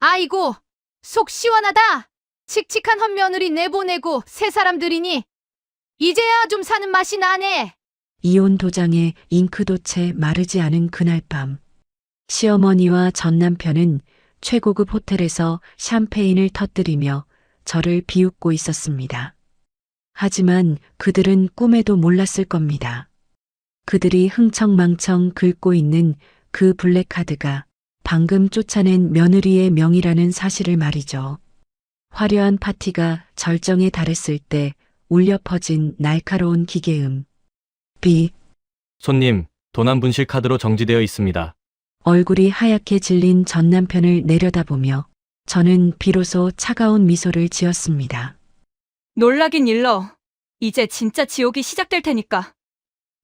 아이고, 속 시원하다. 칙칙한 헛며느리 내보내고 새 사람들이니 이제야 좀 사는 맛이 나네. 이혼 도장에 잉크도 채 마르지 않은 그날 밤, 시어머니와 전 남편은 최고급 호텔에서 샴페인을 터뜨리며 저를 비웃고 있었습니다. 하지만 그들은 꿈에도 몰랐을 겁니다. 그들이 흥청망청 긁고 있는 그 블랙카드가 방금 쫓아낸 며느리의 명의라는 사실을 말이죠. 화려한 파티가 절정에 달했을 때 울려 퍼진 날카로운 기계음. 비. 손님, 도난 분실 카드로 정지되어 있습니다. 얼굴이 하얗게 질린 전 남편을 내려다보며 저는 비로소 차가운 미소를 지었습니다. 놀라긴 일러. 이제 진짜 지옥이 시작될 테니까.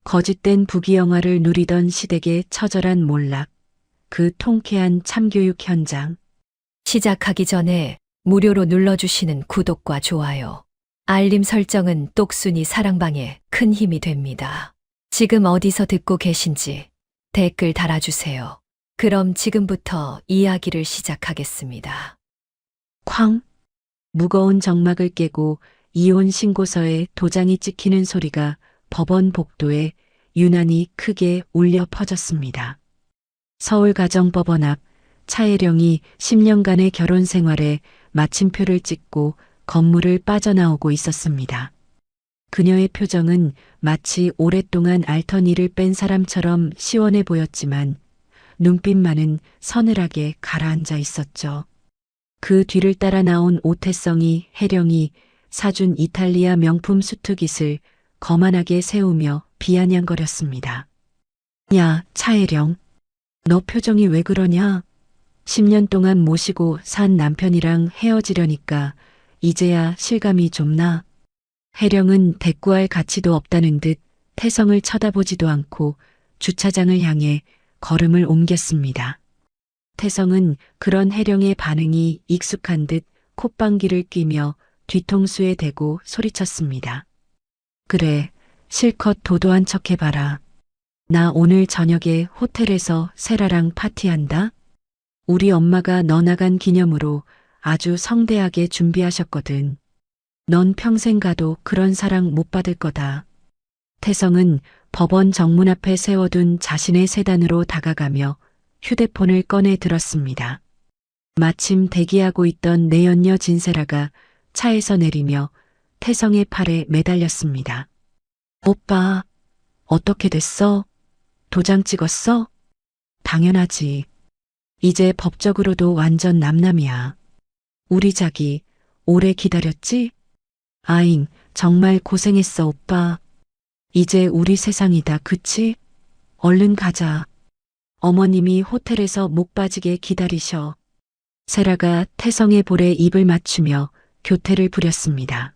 거짓된 부귀영화를 누리던 시댁의 처절한 몰락, 그 통쾌한 참교육 현장. 시작하기 전에 무료로 눌러주시는 구독과 좋아요, 알림 설정은 똑순이 사랑방에 큰 힘이 됩니다. 지금 어디서 듣고 계신지 댓글 달아주세요. 그럼 지금부터 이야기를 시작하겠습니다. 쾅! 무거운 정막을 깨고 이혼 신고서에 도장이 찍히는 소리가 법원 복도에 유난히 크게 울려 퍼졌습니다. 서울가정법원 앞 차혜령이 10년간의 결혼 생활에 마침표를 찍고 건물을 빠져나오고 있었습니다. 그녀의 표정은 마치 오랫동안 앓던 이를 뺀 사람처럼 시원해 보였지만 눈빛만은 서늘하게 가라앉아 있었죠. 그 뒤를 따라 나온 오태성이 혜령이 사준 이탈리아 명품 수트깃을 거만하게 세우며 비아냥거렸습니다. 야, 차혜령. 너 표정이 왜 그러냐? 10년 동안 모시고 산 남편이랑 헤어지려니까 이제야 실감이 좀 나. 혜령은 대꾸할 가치도 없다는 듯 태성을 쳐다보지도 않고 주차장을 향해 걸음을 옮겼습니다. 태성은 그런 혜령의 반응이 익숙한 듯 콧방귀를 뀌며 뒤통수에 대고 소리쳤습니다. 그래, 실컷 도도한 척 해봐라. 나 오늘 저녁에 호텔에서 세라랑 파티한다. 우리 엄마가 너 나간 기념으로 아주 성대하게 준비하셨거든. 넌 평생 가도 그런 사랑 못 받을 거다. 태성은 법원 정문 앞에 세워둔 자신의 세단으로 다가가며 휴대폰을 꺼내 들었습니다. 마침 대기하고 있던 내연녀 진세라가 차에서 내리며 태성의 팔에 매달렸습니다. 오빠, 어떻게 됐어? 도장 찍었어? 당연하지. 이제 법적으로도 완전 남남이야. 우리 자기, 오래 기다렸지? 아잉, 정말 고생했어, 오빠. 이제 우리 세상이다, 그치? 얼른 가자. 어머님이 호텔에서 목 빠지게 기다리셔. 세라가 태성의 볼에 입을 맞추며 교태를 부렸습니다.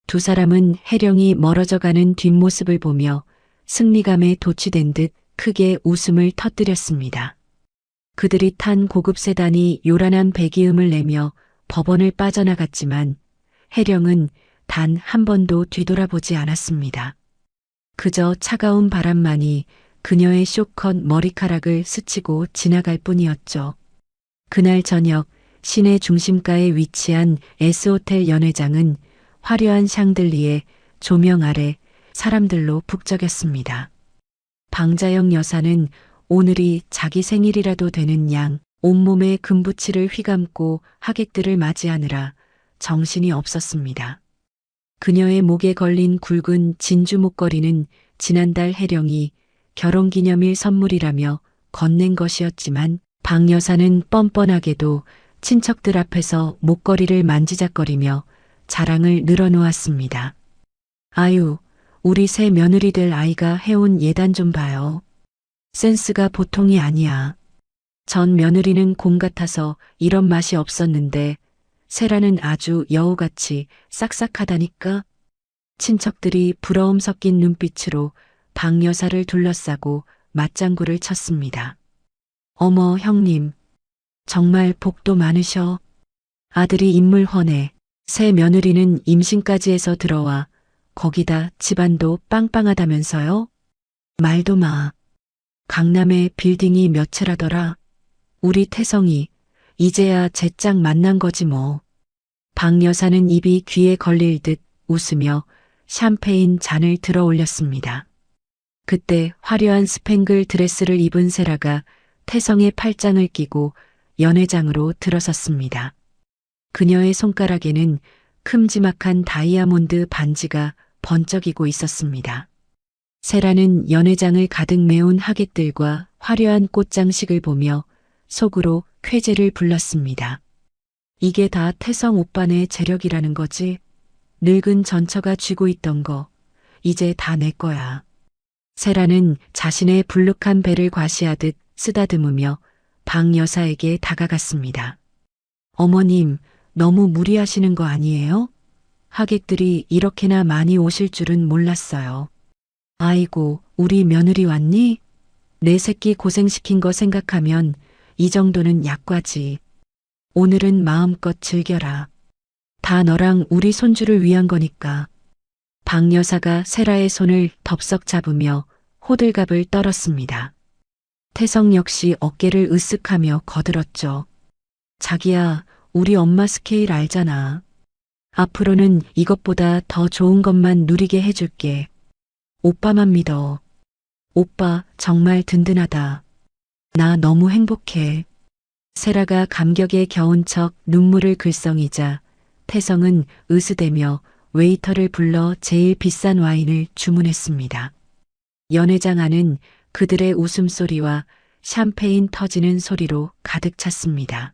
두 사람은 혜령이 멀어져가는 뒷모습을 보며 승리감에 도취된 듯 크게 웃음을 터뜨렸습니다. 그들이 탄 고급 세단이 요란한 배기음을 내며 법원을 빠져나갔지만 혜령은 단 한 번도 뒤돌아보지 않았습니다. 그저 차가운 바람만이 그녀의 쇼컷 머리카락을 스치고 지나갈 뿐이었죠. 그날 저녁 시내 중심가에 위치한 S호텔 연회장은 화려한 샹들리에 조명 아래 사람들로 북적였습니다. 방자영 여사는 오늘이 자기 생일이라도 되는 양 온몸에 금부치를 휘감고 하객들을 맞이하느라 정신이 없었습니다. 그녀의 목에 걸린 굵은 진주 목걸이는 지난달 혜령이 결혼기념일 선물이라며 건넨 것이었지만 방 여사는 뻔뻔하게도 친척들 앞에서 목걸이를 만지작거리며 자랑을 늘어놓았습니다. 아유, 우리 새 며느리 될 아이가 해온 예단 좀 봐요. 센스가 보통이 아니야. 전 며느리는 곰 같아서 이런 맛이 없었는데 세라는 아주 여우같이 싹싹하다니까. 친척들이 부러움 섞인 눈빛으로 방 여사를 둘러싸고 맞장구를 쳤습니다. 어머 형님, 정말 복도 많으셔. 아들이 인물 훤해. 새 며느리는 임신까지 해서 들어와 거기다 집안도 빵빵하다면서요? 말도 마. 강남에 빌딩이 몇 채라더라. 우리 태성이 이제야 제 짝 만난 거지 뭐. 박 여사는 입이 귀에 걸릴 듯 웃으며 샴페인 잔을 들어 올렸습니다. 그때 화려한 스팽글 드레스를 입은 세라가 태성의 팔짱을 끼고 연회장으로 들어섰습니다. 그녀의 손가락에는 큼지막한 다이아몬드 반지가 번쩍이고 있었습니다. 세라는 연회장을 가득 메운 하객들과 화려한 꽃장식을 보며 속으로 쾌재를 불렀습니다. 이게 다 태성 오빠네 재력이라는 거지. 늙은 전처가 쥐고 있던 거 이제 다 내 거야. 세라는 자신의 불룩한 배를 과시하듯 쓰다듬으며 박 여사에게 다가갔습니다. 어머님, 너무 무리하시는 거 아니에요? 하객들이 이렇게나 많이 오실 줄은 몰랐어요. 아이고, 우리 며느리 왔니? 내 새끼 고생시킨 거 생각하면 이 정도는 약과지. 오늘은 마음껏 즐겨라. 다 너랑 우리 손주를 위한 거니까. 박 여사가 세라의 손을 덥석 잡으며 호들갑을 떨었습니다. 태성 역시 어깨를 으쓱하며 거들었죠. 자기야, 우리 엄마 스케일 알잖아. 앞으로는 이것보다 더 좋은 것만 누리게 해줄게. 오빠만 믿어. 오빠 정말 든든하다. 나 너무 행복해. 세라가 감격에 겨운 척 눈물을 글썽이자 태성은 으스대며 웨이터를 불러 제일 비싼 와인을 주문했습니다. 연회장 안은 그들의 웃음소리와 샴페인 터지는 소리로 가득 찼습니다.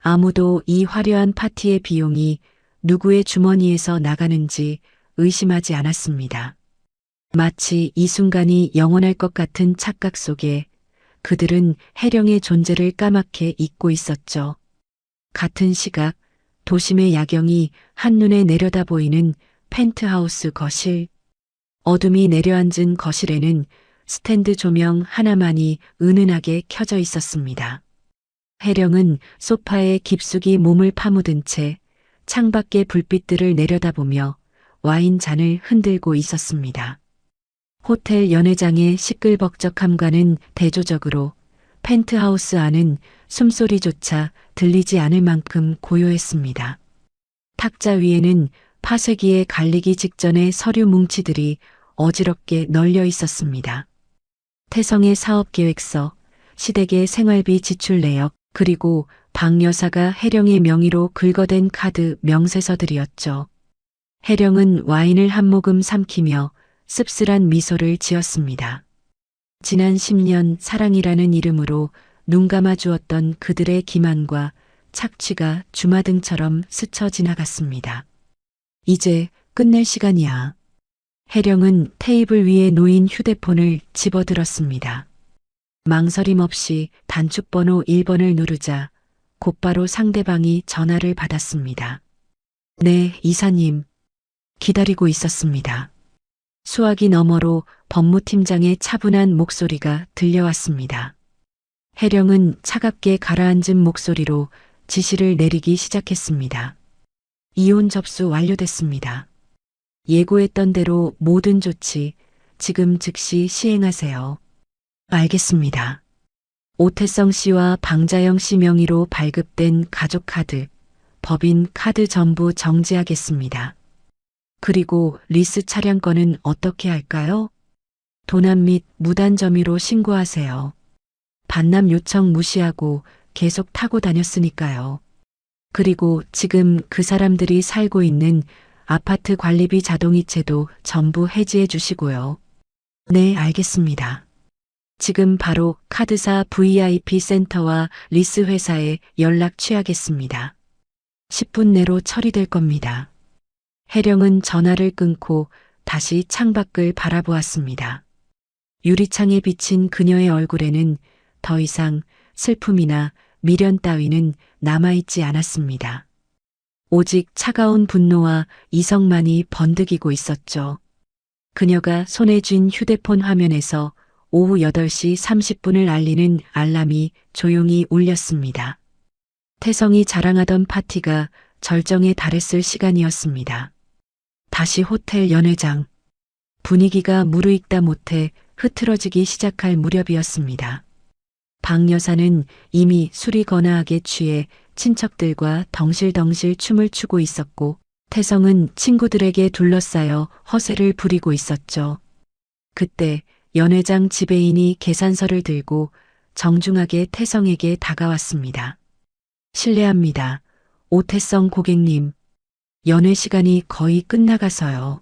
아무도 이 화려한 파티의 비용이 누구의 주머니에서 나가는지 의심하지 않았습니다. 마치 이 순간이 영원할 것 같은 착각 속에 그들은 혜령의 존재를 까맣게 잊고 있었죠. 같은 시각 도심의 야경이 한눈에 내려다 보이는 펜트하우스 거실. 어둠이 내려앉은 거실에는 스탠드 조명 하나만이 은은하게 켜져 있었습니다. 혜령은 소파에 깊숙이 몸을 파묻은 채 창밖의 불빛들을 내려다보며 와인 잔을 흔들고 있었습니다. 호텔 연회장의 시끌벅적함과는 대조적으로 펜트하우스 안은 숨소리조차 들리지 않을 만큼 고요했습니다. 탁자 위에는 파쇄기에 갈리기 직전의 서류 뭉치들이 어지럽게 널려 있었습니다. 태성의 사업계획서, 시댁의 생활비 지출 내역, 그리고 박 여사가 혜령의 명의로 긁어댄 카드 명세서들이었죠. 혜령은 와인을 한 모금 삼키며 씁쓸한 미소를 지었습니다. 지난 10년 사랑이라는 이름으로 눈 감아 주었던 그들의 기만과 착취가 주마등처럼 스쳐 지나갔습니다. 이제 끝낼 시간이야. 혜령은 테이블 위에 놓인 휴대폰을 집어들었습니다. 망설임 없이 단축번호 1번을 누르자 곧바로 상대방이 전화를 받았습니다. 네, 이사님. 기다리고 있었습니다. 수화기 너머로 법무팀장의 차분한 목소리가 들려왔습니다. 혜령은 차갑게 가라앉은 목소리로 지시를 내리기 시작했습니다. 이혼 접수 완료됐습니다. 예고했던 대로 모든 조치 지금 즉시 시행하세요. 알겠습니다. 오태성 씨와 방자영 씨 명의로 발급된 가족카드, 법인 카드 전부 정지하겠습니다. 그리고 리스 차량권은 어떻게 할까요? 도난 및 무단 점유로 신고하세요. 반납 요청 무시하고 계속 타고 다녔으니까요. 그리고 지금 그 사람들이 살고 있는 아파트 관리비 자동이체도 전부 해지해 주시고요. 네, 알겠습니다. 지금 바로 카드사 VIP 센터와 리스 회사에 연락 취하겠습니다. 10분 내로 처리될 겁니다. 혜령은 전화를 끊고 다시 창밖을 바라보았습니다. 유리창에 비친 그녀의 얼굴에는 더 이상 슬픔이나 미련 따위는 남아있지 않았습니다. 오직 차가운 분노와 이성만이 번득이고 있었죠. 그녀가 손에 쥔 휴대폰 화면에서 오후 8시 30분을 알리는 알람이 조용히 울렸습니다. 태성이 자랑하던 파티가 절정에 달했을 시간이었습니다. 다시 호텔 연회장. 분위기가 무르익다 못해 흐트러지기 시작할 무렵이었습니다. 박 여사는 이미 술이 거나하게 취해 친척들과 덩실덩실 춤을 추고 있었고 태성은 친구들에게 둘러싸여 허세를 부리고 있었죠. 그때 연회장 지배인이 계산서를 들고 정중하게 태성에게 다가왔습니다. 실례합니다. 오태성 고객님. 연회 시간이 거의 끝나가서요.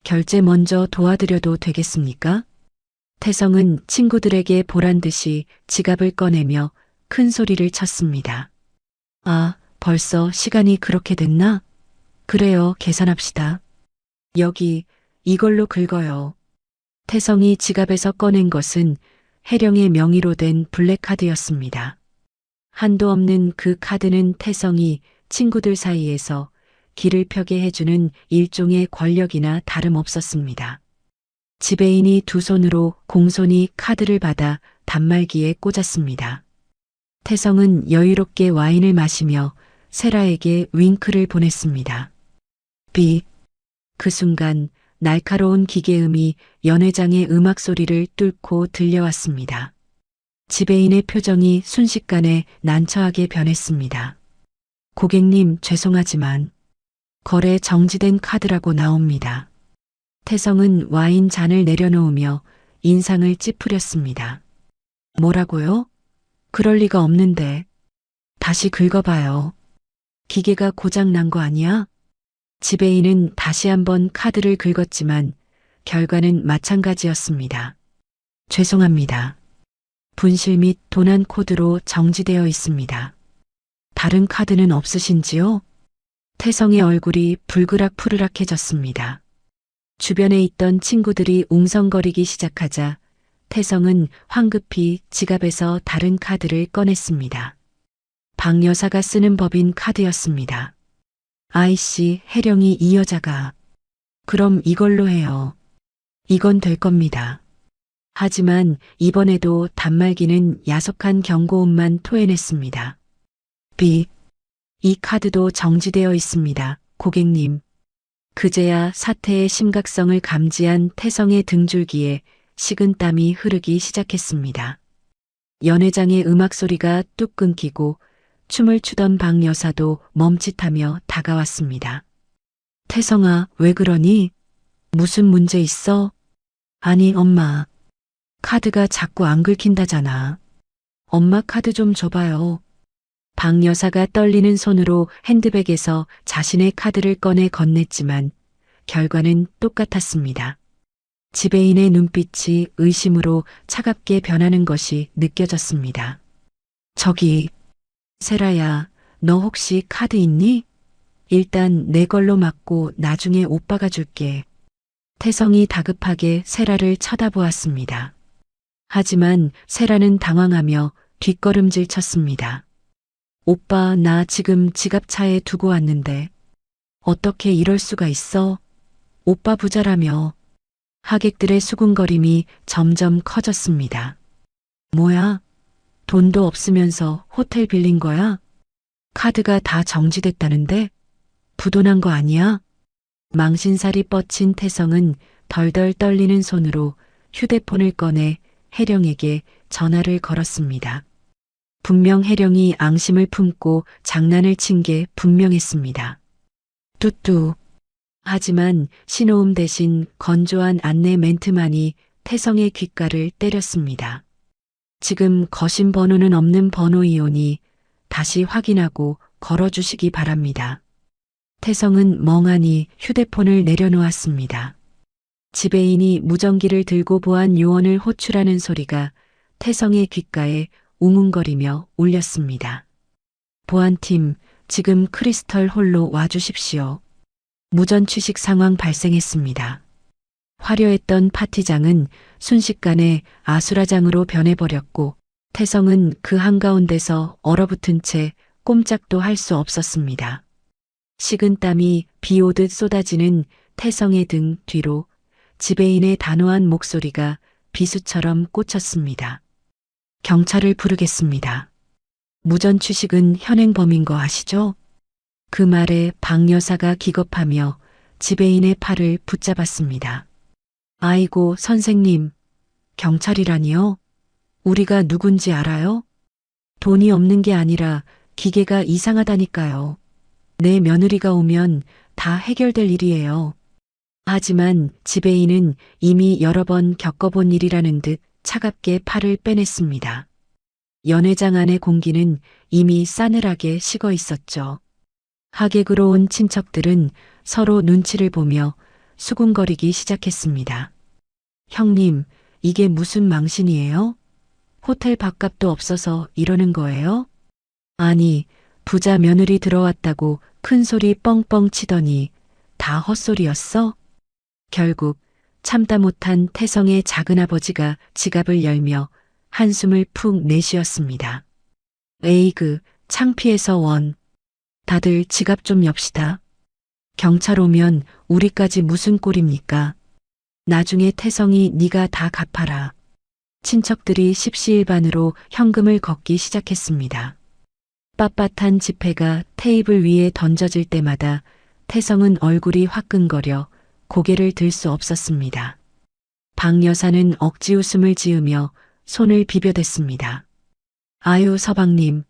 결제 먼저 도와드려도 되겠습니까? 태성은 친구들에게 보란 듯이 지갑을 꺼내며 큰 소리를 쳤습니다. 아, 벌써 시간이 그렇게 됐나? 그래요, 계산합시다. 여기, 이걸로 긁어요. 태성이 지갑에서 꺼낸 것은 혜령의 명의로 된 블랙카드였습니다. 한도 없는 그 카드는 태성이 친구들 사이에서 길을 펴게 해주는 일종의 권력이나 다름없었습니다. 지배인이 두 손으로 공손히 카드를 받아 단말기에 꽂았습니다. 태성은 여유롭게 와인을 마시며 세라에게 윙크를 보냈습니다. 그 순간 날카로운 기계음이 연회장의 음악 소리를 뚫고 들려왔습니다. 지배인의 표정이 순식간에 난처하게 변했습니다. 고객님, 죄송하지만 거래 정지된 카드라고 나옵니다. 태성은 와인 잔을 내려놓으며 인상을 찌푸렸습니다. 뭐라고요? 그럴 리가 없는데. 다시 긁어봐요. 기계가 고장 난 거 아니야? 지배인은 다시 한번 카드를 긁었지만 결과는 마찬가지였습니다. 죄송합니다. 분실 및 도난 코드로 정지되어 있습니다. 다른 카드는 없으신지요? 태성의 얼굴이 불그락푸르락해졌습니다. 주변에 있던 친구들이 웅성거리기 시작하자 태성은 황급히 지갑에서 다른 카드를 꺼냈습니다. 박 여사가 쓰는 법인 카드였습니다. 아이씨, 혜령이 이 여자가. 그럼 이걸로 해요. 이건 될 겁니다. 하지만 이번에도 단말기는 야속한 경고음만 토해냈습니다. 이 카드도 정지되어 있습니다, 고객님. 그제야 사태의 심각성을 감지한 태성의 등줄기에 식은땀이 흐르기 시작했습니다. 연회장의 음악 소리가 뚝 끊기고 춤을 추던 박 여사도 멈칫하며 다가왔습니다. 태성아, 왜 그러니? 무슨 문제 있어? 아니, 엄마. 카드가 자꾸 안 긁힌다잖아. 엄마 카드 좀 줘봐요. 박 여사가 떨리는 손으로 핸드백에서 자신의 카드를 꺼내 건넸지만 결과는 똑같았습니다. 지배인의 눈빛이 의심으로 차갑게 변하는 것이 느껴졌습니다. 저기, 세라야, 너 혹시 카드 있니? 일단 내 걸로 맞고 나중에 오빠가 줄게. 태성이 다급하게 세라를 쳐다보았습니다. 하지만 세라는 당황하며 뒷걸음질 쳤습니다. 오빠, 나 지금 지갑 차에 두고 왔는데. 어떻게 이럴 수가 있어? 오빠 부자라며. 하객들의 수군거림이 점점 커졌습니다. 뭐야? 돈도 없으면서 호텔 빌린 거야? 카드가 다 정지됐다는데? 부도난 거 아니야? 망신살이 뻗친 태성은 덜덜 떨리는 손으로 휴대폰을 꺼내 혜령에게 전화를 걸었습니다. 분명 혜령이 앙심을 품고 장난을 친 게 분명했습니다. 뚜뚜. 하지만 신호음 대신 건조한 안내 멘트만이 태성의 귓가를 때렸습니다. 지금 거신 번호는 없는 번호이오니 다시 확인하고 걸어주시기 바랍니다. 태성은 멍하니 휴대폰을 내려놓았습니다. 지배인이 무전기를 들고 보안 요원을 호출하는 소리가 태성의 귓가에 웅웅거리며 울렸습니다. 보안팀, 지금 크리스털 홀로 와주십시오. 무전 취식 상황 발생했습니다. 화려했던 파티장은 순식간에 아수라장으로 변해버렸고 태성은 그 한가운데서 얼어붙은 채 꼼짝도 할 수 없었습니다. 식은땀이 비 오듯 쏟아지는 태성의 등 뒤로 지배인의 단호한 목소리가 비수처럼 꽂혔습니다. 경찰을 부르겠습니다. 무전 취식은 현행범인 거 아시죠? 그 말에 박 여사가 기겁하며 지배인의 팔을 붙잡았습니다. 아이고, 선생님. 경찰이라니요? 우리가 누군지 알아요? 돈이 없는 게 아니라 기계가 이상하다니까요. 내 며느리가 오면 다 해결될 일이에요. 하지만 지배인은 이미 여러 번 겪어본 일이라는 듯 차갑게 팔을 빼냈습니다. 연회장 안의 공기는 이미 싸늘하게 식어 있었죠. 하객으로 온 친척들은 서로 눈치를 보며 수군거리기 시작했습니다. 형님, 이게 무슨 망신이에요? 호텔 밥값도 없어서 이러는 거예요? 아니, 부자 며느리 들어왔다고 큰 소리 뻥뻥 치더니 다 헛소리였어? 결국 참다 못한 태성의 작은아버지가 지갑을 열며 한숨을 푹 내쉬었습니다. 에이그, 창피해서 원. 다들 지갑 좀 엽시다. 경찰 오면 우리까지 무슨 꼴입니까? 나중에 태성이 네가 다 갚아라. 친척들이 십시일반으로 현금을 걷기 시작했습니다. 빳빳한 지폐가 테이블 위에 던져질 때마다 태성은 얼굴이 화끈거려 고개를 들 수 없었습니다. 박 여사는 억지 웃음을 지으며 손을 비벼댔습니다. 아유 서방님,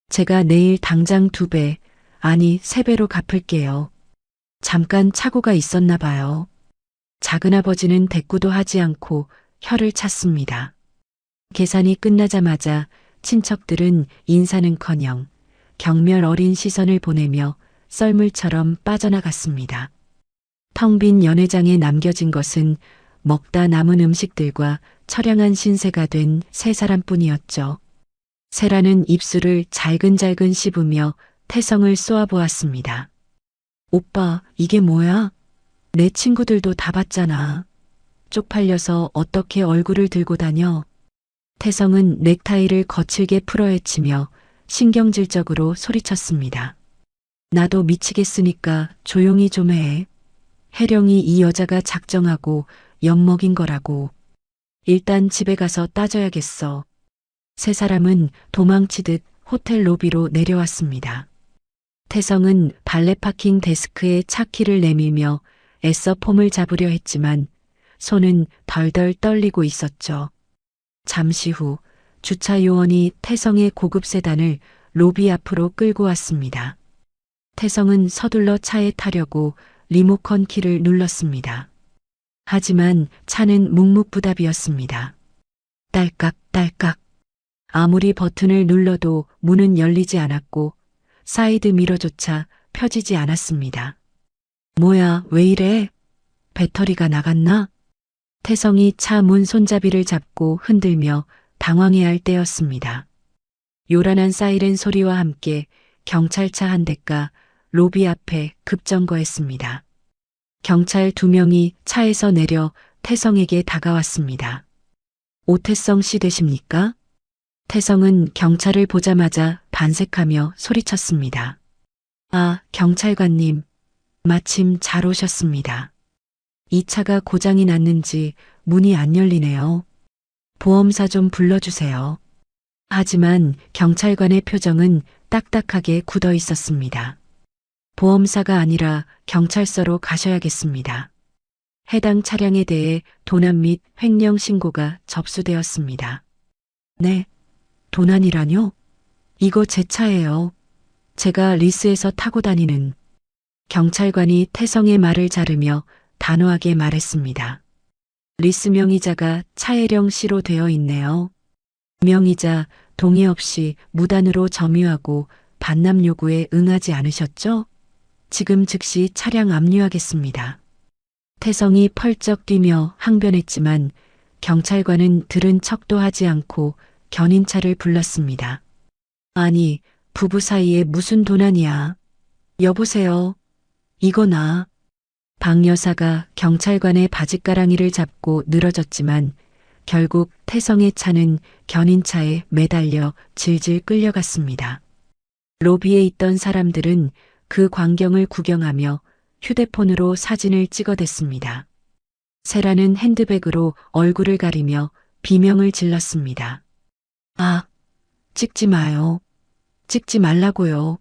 제가 내일 당장 2배, 아니 3배로 갚을게요. 잠깐 착오가 있었나 봐요. 작은아버지는 대꾸도 하지 않고 혀를 찼습니다. 계산이 끝나자마자 친척들은 인사는커녕 경멸 어린 시선을 보내며 썰물처럼 빠져나갔습니다. 텅 빈 연회장에 남겨진 것은 먹다 남은 음식들과 처량한 신세가 된 3사람뿐이었죠. 세라는 입술을 잘근잘근 씹으며 태성을 쏘아보았습니다. 오빠, 이게 뭐야? 내 친구들도 다 봤잖아. 쪽팔려서 어떻게 얼굴을 들고 다녀? 태성은 넥타이를 거칠게 풀어헤치며 신경질적으로 소리쳤습니다. 나도 미치겠으니까 조용히 좀 해. 혜령이 이 여자가 작정하고 엿먹인 거라고. 일단 집에 가서 따져야겠어. 3사람은 도망치듯 호텔 로비로 내려왔습니다. 태성은 발레 파킹 데스크에 차키를 내밀며 애써 폼을 잡으려 했지만 손은 덜덜 떨리고 있었죠. 잠시 후 주차 요원이 태성의 고급 세단을 로비 앞으로 끌고 왔습니다. 태성은 서둘러 차에 타려고 리모컨 키를 눌렀습니다. 하지만 차는 묵묵부답이었습니다. 딸깍딸깍. 아무리 버튼을 눌러도 문은 열리지 않았고 사이드 미러조차 펴지지 않았습니다. 뭐야, 왜 이래? 배터리가 나갔나? 태성이 차 문 손잡이를 잡고 흔들며 당황해할 때였습니다. 요란한 사이렌 소리와 함께 경찰차 한 대가 로비 앞에 급정거했습니다. 경찰 2명이 차에서 내려 태성에게 다가왔습니다. 오태성 씨 되십니까? 태성은 경찰을 보자마자 반색하며 소리쳤습니다. 아, 경찰관님. 마침 잘 오셨습니다. 이 차가 고장이 났는지 문이 안 열리네요. 보험사 좀 불러주세요. 하지만 경찰관의 표정은 딱딱하게 굳어 있었습니다. 보험사가 아니라 경찰서로 가셔야겠습니다. 해당 차량에 대해 도난 및 횡령 신고가 접수되었습니다. 네, 도난이라뇨? 이거 제 차예요. 제가 리스에서 타고 다니는. 경찰관이 태성의 말을 자르며 단호하게 말했습니다. 리스 명의자가 차혜령 씨로 되어 있네요. 명의자 동의 없이 무단으로 점유하고 반납 요구에 응하지 않으셨죠? 지금 즉시 차량 압류하겠습니다. 태성이 펄쩍 뛰며 항변했지만 경찰관은 들은 척도 하지 않고 견인차를 불렀습니다. 아니, 부부 사이에 무슨 도난이야. 여보세요. 이거 나. 박 여사가 경찰관의 바짓가랑이를 잡고 늘어졌지만 결국 태성의 차는 견인차에 매달려 질질 끌려갔습니다. 로비에 있던 사람들은 그 광경을 구경하며 휴대폰으로 사진을 찍어댔습니다. 세라는 핸드백으로 얼굴을 가리며 비명을 질렀습니다. 아, 찍지 마요. 찍지 말라고요.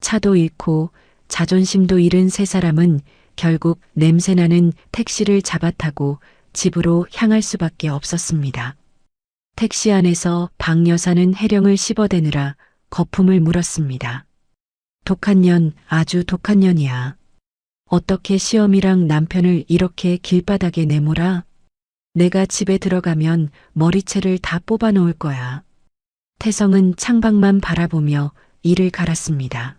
차도 잃고 자존심도 잃은 3사람은 결국 냄새나는 택시를 잡아타고 집으로 향할 수밖에 없었습니다. 택시 안에서 박 여사는 해령을 씹어대느라 거품을 물었습니다. 독한 년, 아주 독한 년이야. 어떻게 시어미랑 남편을 이렇게 길바닥에 내몰아? 내가 집에 들어가면 머리채를 다 뽑아 놓을 거야. 태성은 창밖만 바라보며 이를 갈았습니다.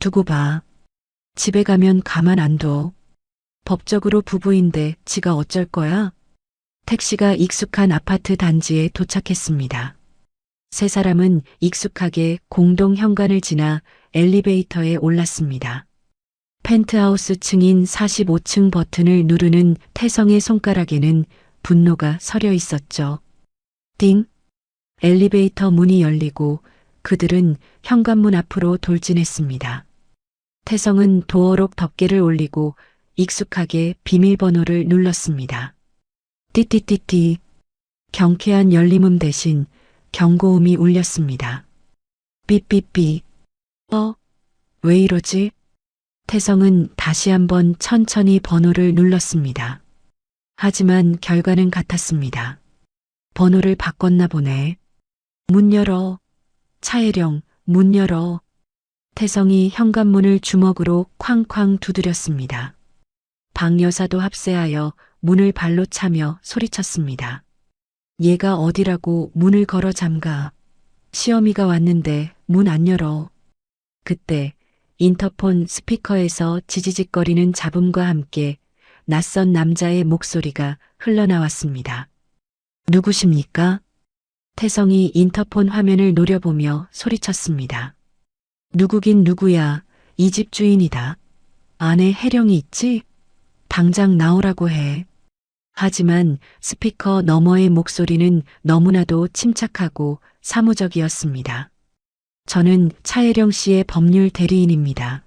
두고 봐. 집에 가면 가만 안 둬. 법적으로 부부인데 지가 어쩔 거야? 택시가 익숙한 아파트 단지에 도착했습니다. 세 사람은 익숙하게 공동 현관을 지나 엘리베이터에 올랐습니다. 펜트하우스 층인 45층 버튼을 누르는 태성의 손가락에는 분노가 서려 있었죠. 띵! 엘리베이터 문이 열리고 그들은 현관문 앞으로 돌진했습니다. 태성은 도어록 덮개를 올리고 익숙하게 비밀번호를 눌렀습니다. 띠띠띠띠. 경쾌한 열림음 대신 경고음이 울렸습니다. 삐삐삐. 왜 이러지? 태성은 다시 한번 천천히 번호를 눌렀습니다. 하지만 결과는 같았습니다. 번호를 바꿨나 보네. 문 열어. 차혜령, 문 열어. 태성이 현관문을 주먹으로 쾅쾅 두드렸습니다. 박 여사도 합세하여 문을 발로 차며 소리쳤습니다. 얘가 어디라고 문을 걸어 잠가. 시어미가 왔는데 문 안 열어. 그때 인터폰 스피커에서 지지직거리는 잡음과 함께 낯선 남자의 목소리가 흘러나왔습니다. 누구십니까? 태성이 인터폰 화면을 노려보며 소리쳤습니다. 누구긴 누구야. 이 집 주인이다. 안에 해령이 있지? 당장 나오라고 해. 하지만 스피커 너머의 목소리는 너무나도 침착하고 사무적이었습니다. 저는 차혜령 씨의 법률 대리인입니다.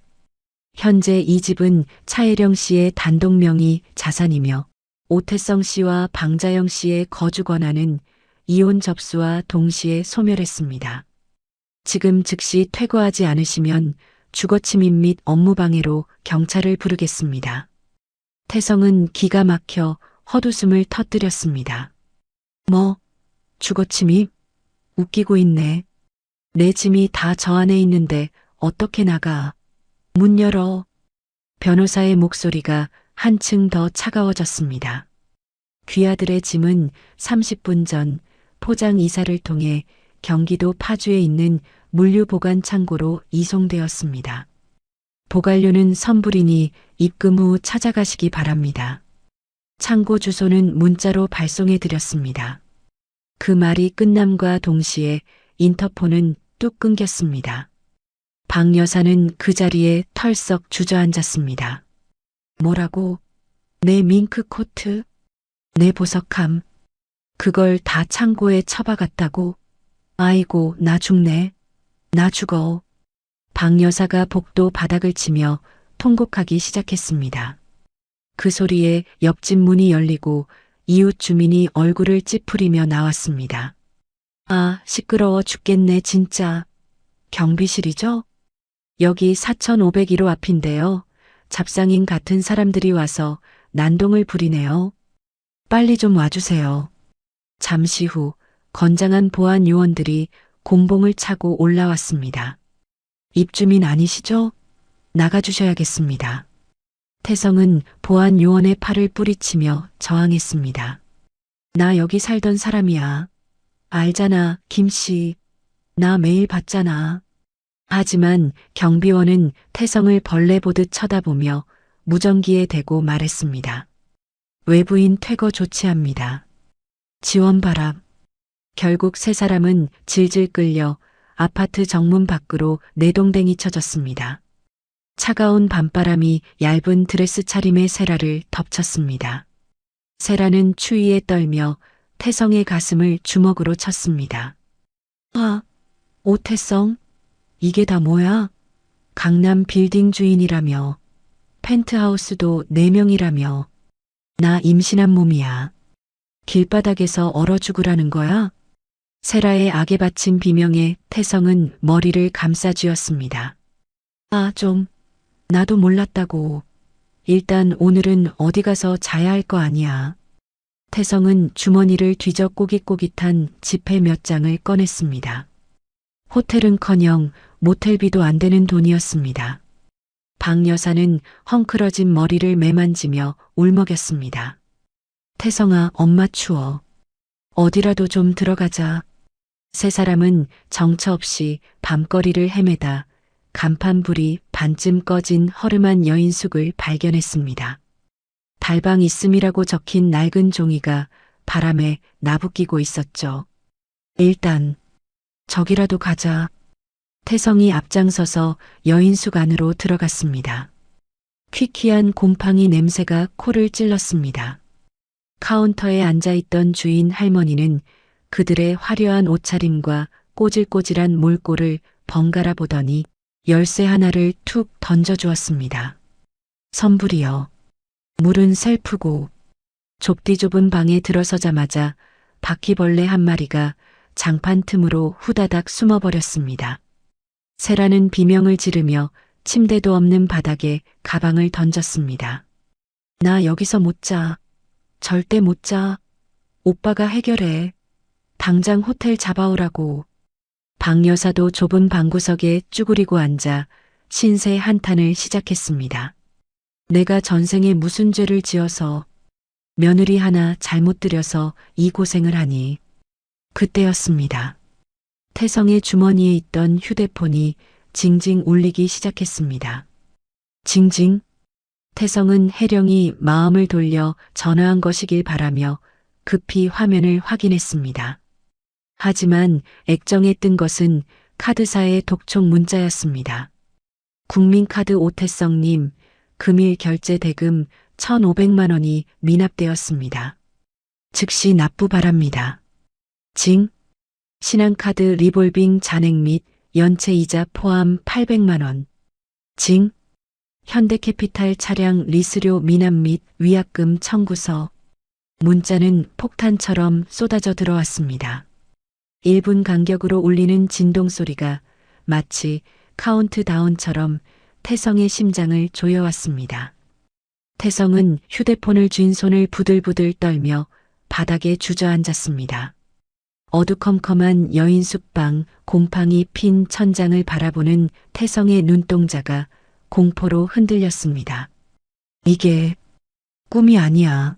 현재 이 집은 차혜령 씨의 단독 명의 자산이며 오태성 씨와 방자영 씨의 거주 권한은 이혼 접수와 동시에 소멸했습니다. 지금 즉시 퇴거하지 않으시면 주거침입 및 업무방해로 경찰을 부르겠습니다. 태성은 기가 막혀 헛웃음을 터뜨렸습니다. 뭐? 주거침입? 웃기고 있네. 내 짐이 다 저 안에 있는데 어떻게 나가? 문 열어. 변호사의 목소리가 한층 더 차가워졌습니다. 귀아들의 짐은 30분 전 포장 이사를 통해 경기도 파주에 있는 물류보관 창고로 이송되었습니다. 보관료는 선불이니 입금 후 찾아가시기 바랍니다. 창고 주소는 문자로 발송해 드렸습니다. 그 말이 끝남과 동시에 인터폰은 뚝 끊겼습니다. 박 여사는 그 자리에 털썩 주저앉았습니다. 뭐라고? 내 밍크 코트? 내 보석함? 그걸 다 창고에 처박았다고? 아이고, 나 죽네. 나 죽어. 박 여사가 복도 바닥을 치며 통곡하기 시작했습니다. 그 소리에 옆집 문이 열리고 이웃 주민이 얼굴을 찌푸리며 나왔습니다. 아, 시끄러워 죽겠네, 진짜. 경비실이죠? 여기 4501호 앞인데요. 잡상인 같은 사람들이 와서 난동을 부리네요. 빨리 좀 와주세요. 잠시 후 건장한 보안 요원들이 곤봉을 차고 올라왔습니다. 입주민 아니시죠? 나가주셔야겠습니다. 태성은 보안 요원의 팔을 뿌리치며 저항했습니다. 나 여기 살던 사람이야. 알잖아, 김씨. 나 매일 봤잖아. 하지만 경비원은 태성을 벌레 보듯 쳐다보며 무전기에 대고 말했습니다. 외부인 퇴거 조치합니다. 지원 바람. 결국 세 사람은 질질 끌려 아파트 정문 밖으로 내동댕이 쳐졌습니다. 차가운 밤바람이 얇은 드레스 차림의 세라를 덮쳤습니다. 세라는 추위에 떨며 태성의 가슴을 주먹으로 쳤습니다. 아, 오태성? 이게 다 뭐야? 강남 빌딩 주인이라며. 펜트하우스도 4명이라며. 나 임신한 몸이야. 길바닥에서 얼어 죽으라는 거야? 세라의 악에 바친 비명에 태성은 머리를 감싸쥐었습니다. 아, 좀. 나도 몰랐다고. 일단 오늘은 어디 가서 자야 할 거 아니야. 태성은 주머니를 뒤져 꼬깃꼬깃한 지폐 몇 장을 꺼냈습니다. 호텔은커녕 모텔비도 안 되는 돈이었습니다. 박 여사는 헝클어진 머리를 매만지며 울먹였습니다. 태성아, 엄마 추워. 어디라도 좀 들어가자. 세 사람은 정처 없이 밤거리를 헤매다 간판불이 반쯤 꺼진 허름한 여인숙을 발견했습니다. 달방 있음이라고 적힌 낡은 종이가 바람에 나부끼고 있었죠. 일단 저기라도 가자. 태성이 앞장서서 여인숙 안으로 들어갔습니다. 퀴퀴한 곰팡이 냄새가 코를 찔렀습니다. 카운터에 앉아있던 주인 할머니는 그들의 화려한 옷차림과 꼬질꼬질한 몰골을 번갈아 보더니 열쇠 하나를 툭 던져주었습니다. 선불이여. 물은 셀프고. 좁디 좁은 방에 들어서자마자 바퀴벌레 한 마리가 장판 틈으로 후다닥 숨어버렸습니다. 새라는 비명을 지르며 침대도 없는 바닥에 가방을 던졌습니다. 나 여기서 못 자. 절대 못 자. 오빠가 해결해. 당장 호텔 잡아오라고. 박 여사도 좁은 방구석에 쭈그리고 앉아 신세 한탄을 시작했습니다. 내가 전생에 무슨 죄를 지어서 며느리 하나 잘못 들여서 이 고생을 하니. 그때였습니다. 태성의 주머니에 있던 휴대폰이 징징 울리기 시작했습니다. 징징? 태성은 혜령이 마음을 돌려 전화한 것이길 바라며 급히 화면을 확인했습니다. 하지만 액정에 뜬 것은 카드사의 독촉 문자였습니다. 국민카드 오태성님, 금일 결제 대금 1,500만 원이 미납되었습니다. 즉시 납부 바랍니다. 징? 신한카드 리볼빙 잔액 및 연체 이자 포함 800만 원. 징? 현대캐피탈 차량 리스료 미납 및 위약금 청구서. 문자는 폭탄처럼 쏟아져 들어왔습니다. 1분 간격으로 울리는 진동 소리가 마치 카운트다운처럼 태성의 심장을 조여왔습니다. 태성은 휴대폰을 쥔 손을 부들부들 떨며 바닥에 주저앉았습니다. 어두컴컴한 여인숙방 곰팡이 핀 천장을 바라보는 태성의 눈동자가 공포로 흔들렸습니다. 이게 꿈이 아니야.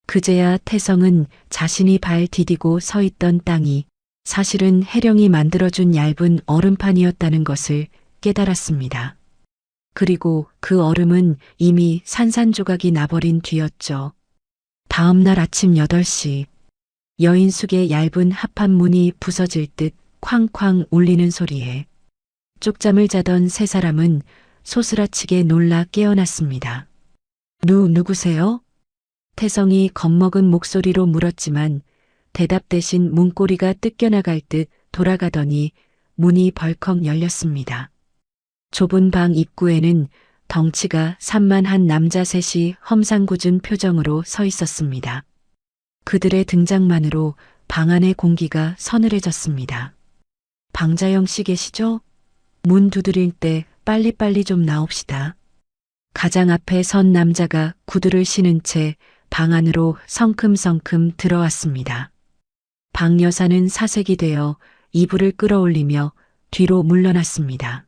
그제야 태성은 자신이 발 디디고 서 있던 땅이 사실은 혜령이 만들어준 얇은 얼음판이었다는 것을 깨달았습니다. 그리고 그 얼음은 이미 산산조각이 나버린 뒤였죠. 다음 날 아침 8시 여인숙의 얇은 합판 문이 부서질 듯 쾅쾅 울리는 소리에 쪽잠을 자던 세 사람은 소스라치게 놀라 깨어났습니다. 누구세요? 태성이 겁먹은 목소리로 물었지만 대답 대신 문고리가 뜯겨나갈 듯 돌아가더니 문이 벌컥 열렸습니다. 좁은 방 입구에는 덩치가 산만한 남자 셋이 험상궂은 표정으로 서 있었습니다. 그들의 등장만으로 방 안의 공기가 서늘해졌습니다. 방자영 씨 계시죠? 문 두드릴 때 빨리빨리 좀 나옵시다. 가장 앞에 선 남자가 구두를 신은 채 방 안으로 성큼성큼 들어왔습니다. 박 여사는 사색이 되어 이불을 끌어올리며 뒤로 물러났습니다.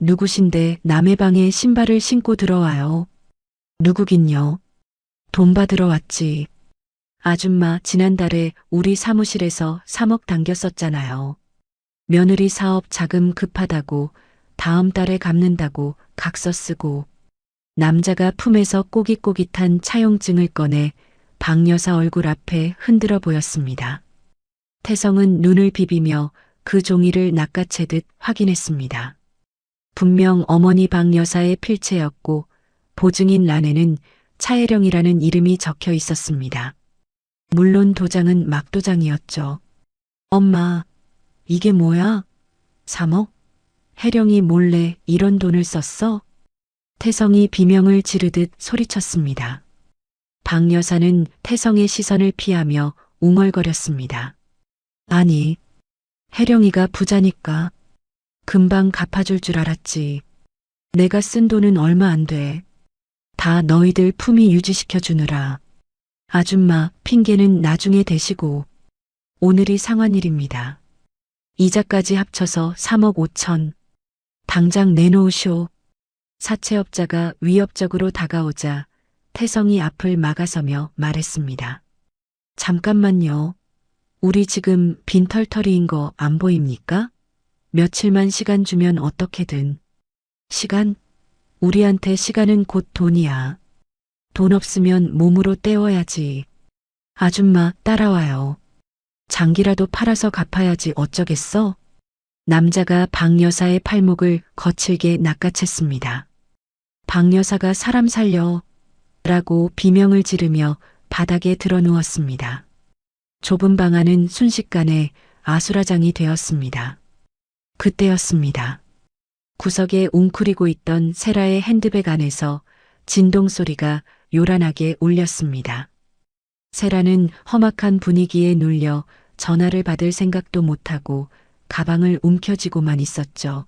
누구신데 남의 방에 신발을 신고 들어와요? 누구긴요? 돈 받으러 왔지. 아줌마 지난달에 우리 사무실에서 3억 당겼었잖아요. 며느리 사업 자금 급하다고 다음 달에 갚는다고 각서 쓰고. 남자가 품에서 꼬깃꼬깃한 차용증을 꺼내 박 여사 얼굴 앞에 흔들어 보였습니다. 태성은 눈을 비비며 그 종이를 낚아채듯 확인했습니다. 분명 어머니 박 여사의 필체였고 보증인 란에는 차혜령이라는 이름이 적혀 있었습니다. 물론 도장은 막도장이었죠. 엄마, 이게 뭐야? 3억? 혜령이 몰래 이런 돈을 썼어? 태성이 비명을 지르듯 소리쳤습니다. 박 여사는 태성의 시선을 피하며 웅얼거렸습니다. 아니, 혜령이가 부자니까 금방 갚아줄 줄 알았지. 내가 쓴 돈은 얼마 안 돼. 다 너희들 품위 유지시켜주느라. 아줌마, 핑계는 나중에 대시고 오늘이 상환일입니다. 이자까지 합쳐서 3억 5천. 당장 내놓으쇼. 사채업자가 위협적으로 다가오자 태성이 앞을 막아서며 말했습니다. 잠깐만요. 우리 지금 빈털터리인 거 안 보입니까? 며칠만 시간 주면 어떻게든. 시간? 우리한테 시간은 곧 돈이야. 돈 없으면 몸으로 때워야지. 아줌마, 따라와요. 장기라도 팔아서 갚아야지 어쩌겠어? 남자가 박 여사의 팔목을 거칠게 낚아챘습니다. 박 여사가 사람 살려 라고 비명을 지르며 바닥에 드러누웠습니다. 좁은 방 안은 순식간에 아수라장이 되었습니다. 그때였습니다. 구석에 웅크리고 있던 세라의 핸드백 안에서 진동 소리가 요란하게 울렸습니다. 세라는 험악한 분위기에 눌려 전화를 받을 생각도 못하고 가방을 움켜쥐고만 있었죠.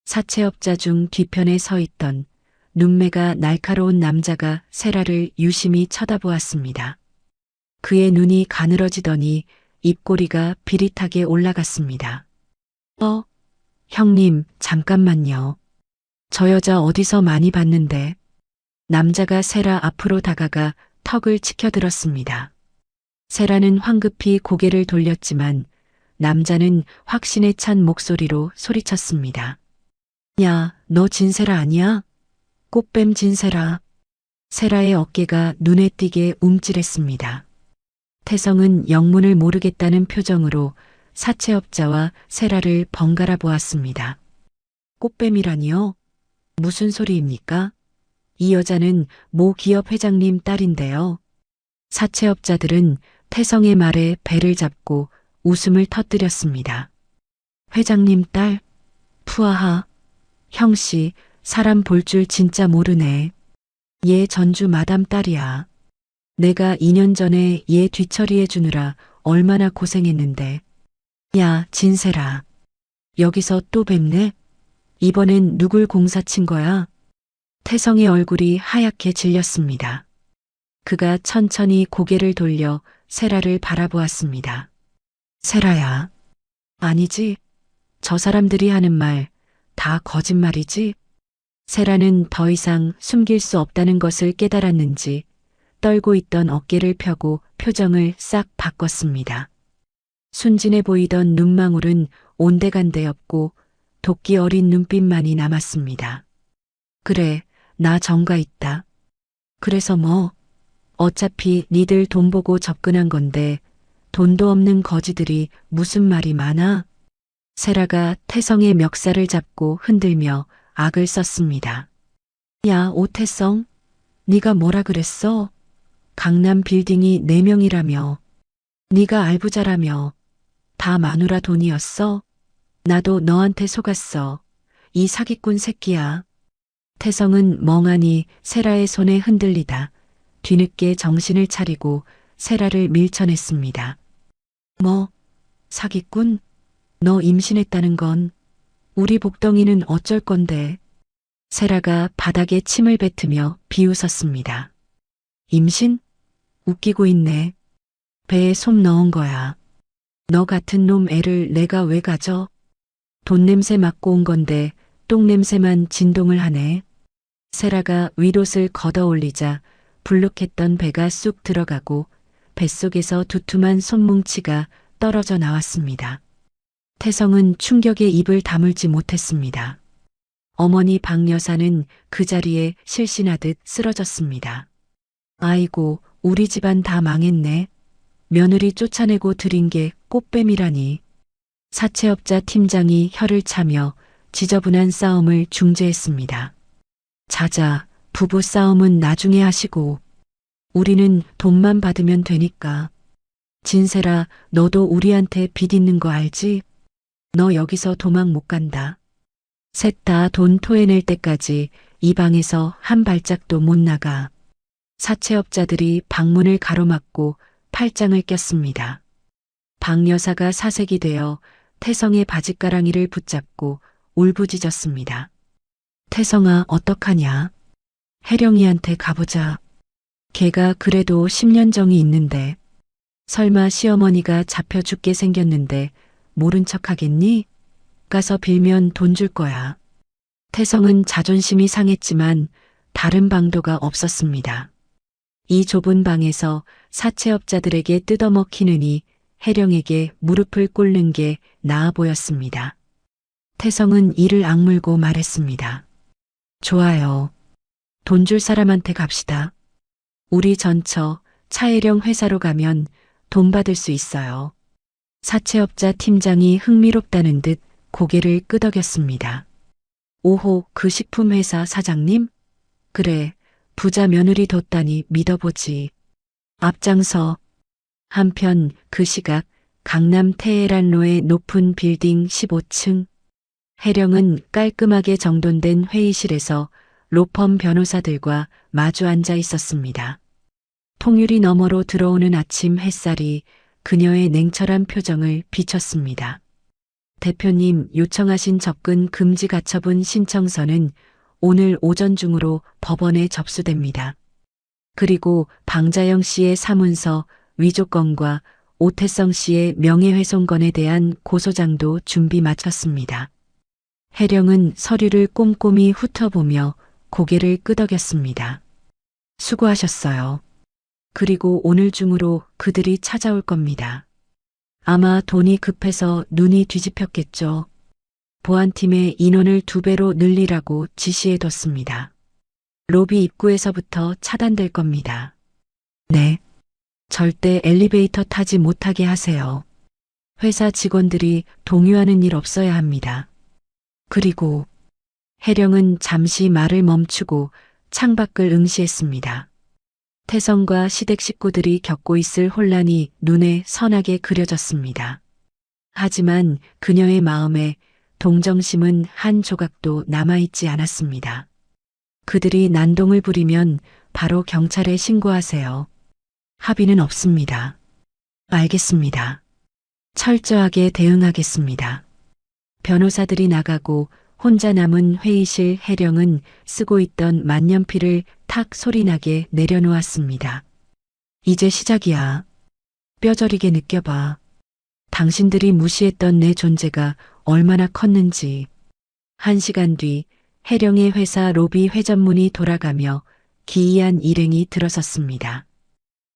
사채업자 중 뒤편에 서 있던 눈매가 날카로운 남자가 세라를 유심히 쳐다보았습니다. 그의 눈이 가늘어지더니 입꼬리가 비릿하게 올라갔습니다. 형님, 잠깐만요. 저 여자 어디서 많이 봤는데. 남자가 세라 앞으로 다가가 턱을 치켜들었습니다. 세라는 황급히 고개를 돌렸지만 남자는 확신에 찬 목소리로 소리쳤습니다. 야, 너 진세라 아니야? 꽃뱀 진세라. 세라의 어깨가 눈에 띄게 움찔했습니다. 태성은 영문을 모르겠다는 표정으로 사채업자와 세라를 번갈아 보았습니다. 꽃뱀이라니요? 무슨 소리입니까? 이 여자는 모 기업 회장님 딸인데요. 사채업자들은 태성의 말에 배를 잡고 웃음을 터뜨렸습니다. 회장님 딸? 푸아하. 형씨, 사람 볼 줄 진짜 모르네. 얘 전주 마담 딸이야. 내가 2년 전에 얘 뒤처리해 주느라 얼마나 고생했는데. 야, 진세라. 여기서 또 뵙네? 이번엔 누굴 공사 친 거야? 태성의 얼굴이 하얗게 질렸습니다. 그가 천천히 고개를 돌려 세라를 바라보았습니다. 세라야. 아니지. 저 사람들이 하는 말 다 거짓말이지? 세라는 더 이상 숨길 수 없다는 것을 깨달았는지 떨고 있던 어깨를 펴고 표정을 싹 바꿨습니다. 순진해 보이던 눈망울은 온데간데 없고 도끼 어린 눈빛만이 남았습니다. 그래, 나 정가 있다. 그래서 뭐? 어차피 니들 돈 보고 접근한 건데 돈도 없는 거지들이 무슨 말이 많아? 세라가 태성의 멱살을 잡고 흔들며 악을 썼습니다. 야, 오태성, 네가 뭐라 그랬어? 강남 빌딩이 4명이라며. 네가 알부자라며. 다 마누라 돈이었어? 나도 너한테 속았어. 이 사기꾼 새끼야. 태성은 멍하니 세라의 손에 흔들리다 뒤늦게 정신을 차리고 세라를 밀쳐냈습니다. 뭐? 사기꾼? 너 임신했다는 건 우리 복덩이는 어쩔 건데. 세라가 바닥에 침을 뱉으며 비웃었습니다. 임신? 웃기고 있네. 배에 솜 넣은 거야. 너 같은 놈 애를 내가 왜 가져? 돈 냄새 맡고 온 건데 똥 냄새만 진동을 하네. 세라가 윗옷을 걷어 올리자 불룩했던 배가 쑥 들어가고 뱃속에서 두툼한 손뭉치가 떨어져 나왔습니다. 태성은 충격에 입을 다물지 못했습니다. 어머니 박 여사는 그 자리에 실신하듯 쓰러졌습니다. 아이고, 우리 집안 다 망했네. 며느리 쫓아내고 들인 게 꽃뱀이라니. 사채업자 팀장이 혀를 차며 지저분한 싸움을 중재했습니다. 자자, 부부 싸움은 나중에 하시고 우리는 돈만 받으면 되니까. 진세라, 너도 우리한테 빚 있는 거 알지? 너 여기서 도망 못 간다. 셋 다 돈 토해낼 때까지 이 방에서 한 발짝도 못 나가. 사채업자들이 방문을 가로막고 팔짱을 꼈습니다. 박 여사가 사색이 되어 태성의 바짓가랑이를 붙잡고 울부짖었습니다. 태성아, 어떡하냐? 혜령이한테 가보자. 걔가 그래도 10년 정이 있는데 설마 시어머니가 잡혀 죽게 생겼는데 모른 척 하겠니? 가서 빌면 돈 줄 거야. 태성은 자존심이 상했지만 다른 방도가 없었습니다. 이 좁은 방에서 사채업자들에게 뜯어먹히느니 혜령에게 무릎을 꿇는 게 나아 보였습니다. 태성은 이를 악물고 말했습니다. 좋아요. 돈 줄 사람한테 갑시다. 우리 전처 차혜령 회사로 가면 돈 받을 수 있어요. 사채업자 팀장이 흥미롭다는 듯 고개를 끄덕였습니다. 오호, 그 식품회사 사장님? 그래, 부자 며느리 뒀다니 믿어보지. 앞장서. 한편 그 시각 강남 테헤란로의 높은 빌딩 15층. 혜령은 깔끔하게 정돈된 회의실에서 로펌 변호사들과 마주 앉아 있었습니다. 통유리 너머로 들어오는 아침 햇살이 그녀의 냉철한 표정을 비췄습니다. 대표님, 요청하신 접근 금지 가처분 신청서는 오늘 오전 중으로 법원에 접수됩니다. 그리고 방자영 씨의 사문서 위조건과 오태성 씨의 명예훼손건에 대한 고소장도 준비 마쳤습니다. 혜령은 서류를 꼼꼼히 훑어보며 고개를 끄덕였습니다. 수고하셨어요. 그리고 오늘 중으로 그들이 찾아올 겁니다. 아마 돈이 급해서 눈이 뒤집혔겠죠. 보안팀의 인원을 2배로 늘리라고 지시해뒀습니다. 로비 입구에서부터 차단될 겁니다. 네. 절대 엘리베이터 타지 못하게 하세요. 회사 직원들이 동요하는 일 없어야 합니다. 그리고 혜령은 잠시 말을 멈추고 창밖을 응시했습니다. 태성과 시댁 식구들이 겪고 있을 혼란이 눈에 선하게 그려졌습니다. 하지만 그녀의 마음에 동정심은 한 조각도 남아있지 않았습니다. 그들이 난동을 부리면 바로 경찰에 신고하세요. 합의는 없습니다. 알겠습니다. 철저하게 대응하겠습니다. 변호사들이 나가고 혼자 남은 회의실 혜령은 쓰고 있던 만년필을 탁 소리나게 내려놓았습니다. 이제 시작이야. 뼈저리게 느껴봐. 당신들이 무시했던 내 존재가 얼마나 컸는지. 1시간 뒤 혜령의 회사 로비 회전문이 돌아가며 기이한 일행이 들어섰습니다.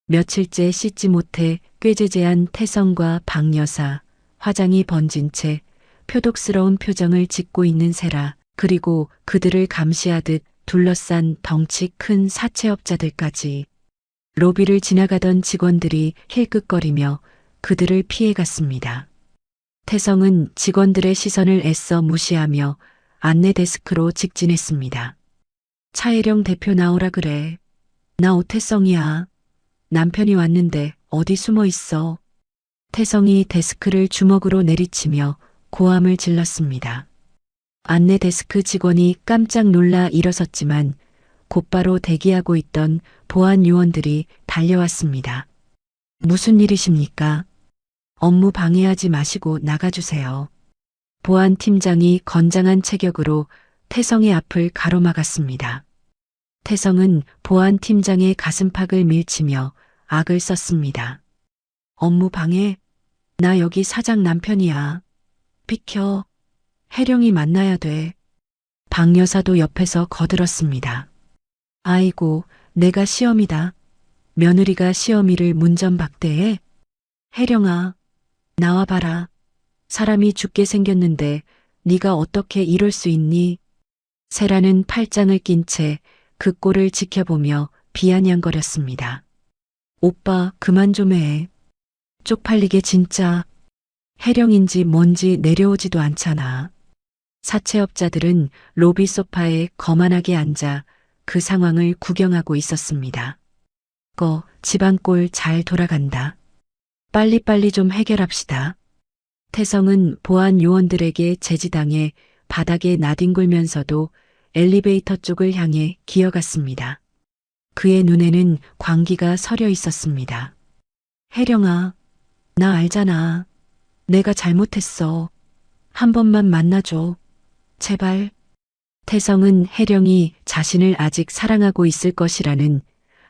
며칠째 씻지 못해 꾀죄죄한 태성과 박여사, 화장이 번진 채 표독스러운 표정을 짓고 있는 세라, 그리고 그들을 감시하듯 둘러싼 덩치 큰 사채업자들까지. 로비를 지나가던 직원들이 힐끗거리며 그들을 피해갔습니다. 태성은 직원들의 시선을 애써 무시하며 안내 데스크로 직진했습니다. 차혜령 대표 나오라 그래. 나 오태성이야. 남편이 왔는데 어디 숨어 있어. 태성이 데스크를 주먹으로 내리치며 고함을 질렀습니다. 안내 데스크 직원이 깜짝 놀라 일어섰지만 곧바로 대기하고 있던 보안 요원들이 달려왔습니다. 무슨 일이십니까? 업무 방해하지 마시고 나가주세요. 보안 팀장이 건장한 체격으로 태성의 앞을 가로막았습니다. 태성은 보안 팀장의 가슴팍을 밀치며 악을 썼습니다. 업무 방해? 나 여기 사장 남편이야. 비켜. 혜령이 만나야 돼. 박 여사도 옆에서 거들었습니다. 아이고, 내가 시어미다. 며느리가 시어미를 문전박대해? 혜령아, 나와봐라. 사람이 죽게 생겼는데 네가 어떻게 이럴 수 있니? 세라는 팔짱을 낀 채 그 꼴을 지켜보며 비아냥거렸습니다. 오빠, 그만 좀 해. 쪽팔리게 진짜. 혜령인지 뭔지 내려오지도 않잖아. 사채업자들은 로비 소파에 거만하게 앉아 그 상황을 구경하고 있었습니다. 집안꼴 잘 돌아간다. 빨리빨리 좀 해결합시다. 태성은 보안 요원들에게 제지당해 바닥에 나뒹굴면서도 엘리베이터 쪽을 향해 기어갔습니다. 그의 눈에는 광기가 서려 있었습니다. 혜령아, 나 알잖아. 내가 잘못했어. 한 번만 만나줘. 제발. 태성은 혜령이 자신을 아직 사랑하고 있을 것이라는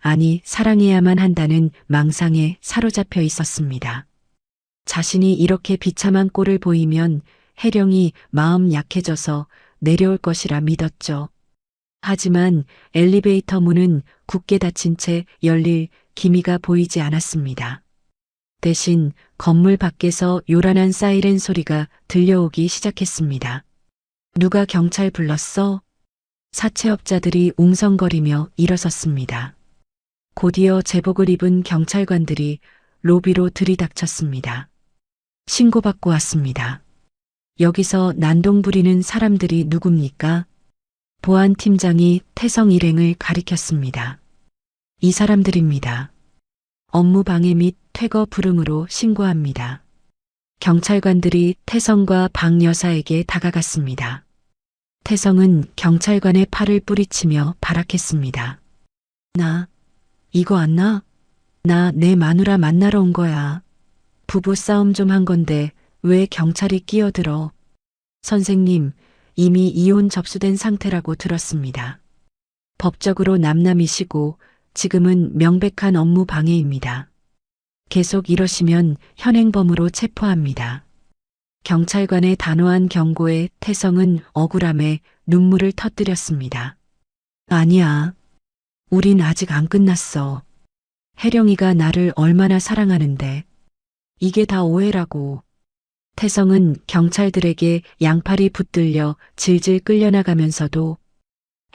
아니 사랑해야만 한다는 망상에 사로잡혀 있었습니다. 자신이 이렇게 비참한 꼴을 보이면 혜령이 마음 약해져서 내려올 것이라 믿었죠. 하지만 엘리베이터 문은 굳게 닫힌 채 열릴 기미가 보이지 않았습니다. 대신 건물 밖에서 요란한 사이렌 소리가 들려오기 시작했습니다. 누가 경찰 불렀어? 사채업자들이 웅성거리며 일어섰습니다. 곧이어 제복을 입은 경찰관들이 로비로 들이닥쳤습니다. 신고받고 왔습니다. 여기서 난동 부리는 사람들이 누굽니까? 보안팀장이 태성 일행을 가리켰습니다. 이 사람들입니다. 업무 방해 및 퇴거 불응으로 신고합니다. 경찰관들이 태성과 박 여사에게 다가갔습니다. 태성은 경찰관의 팔을 뿌리치며 발악했습니다. 나 이거 안 나? 나 내 마누라 만나러 온 거야. 부부 싸움 좀 한 건데 왜 경찰이 끼어들어? 선생님, 이미 이혼 접수된 상태라고 들었습니다. 법적으로 남남이시고 지금은 명백한 업무 방해입니다. 계속 이러시면 현행범으로 체포합니다. 경찰관의 단호한 경고에 태성은 억울함에 눈물을 터뜨렸습니다. 아니야. 우린 아직 안 끝났어. 혜령이가 나를 얼마나 사랑하는데. 이게 다 오해라고. 태성은 경찰들에게 양팔이 붙들려 질질 끌려나가면서도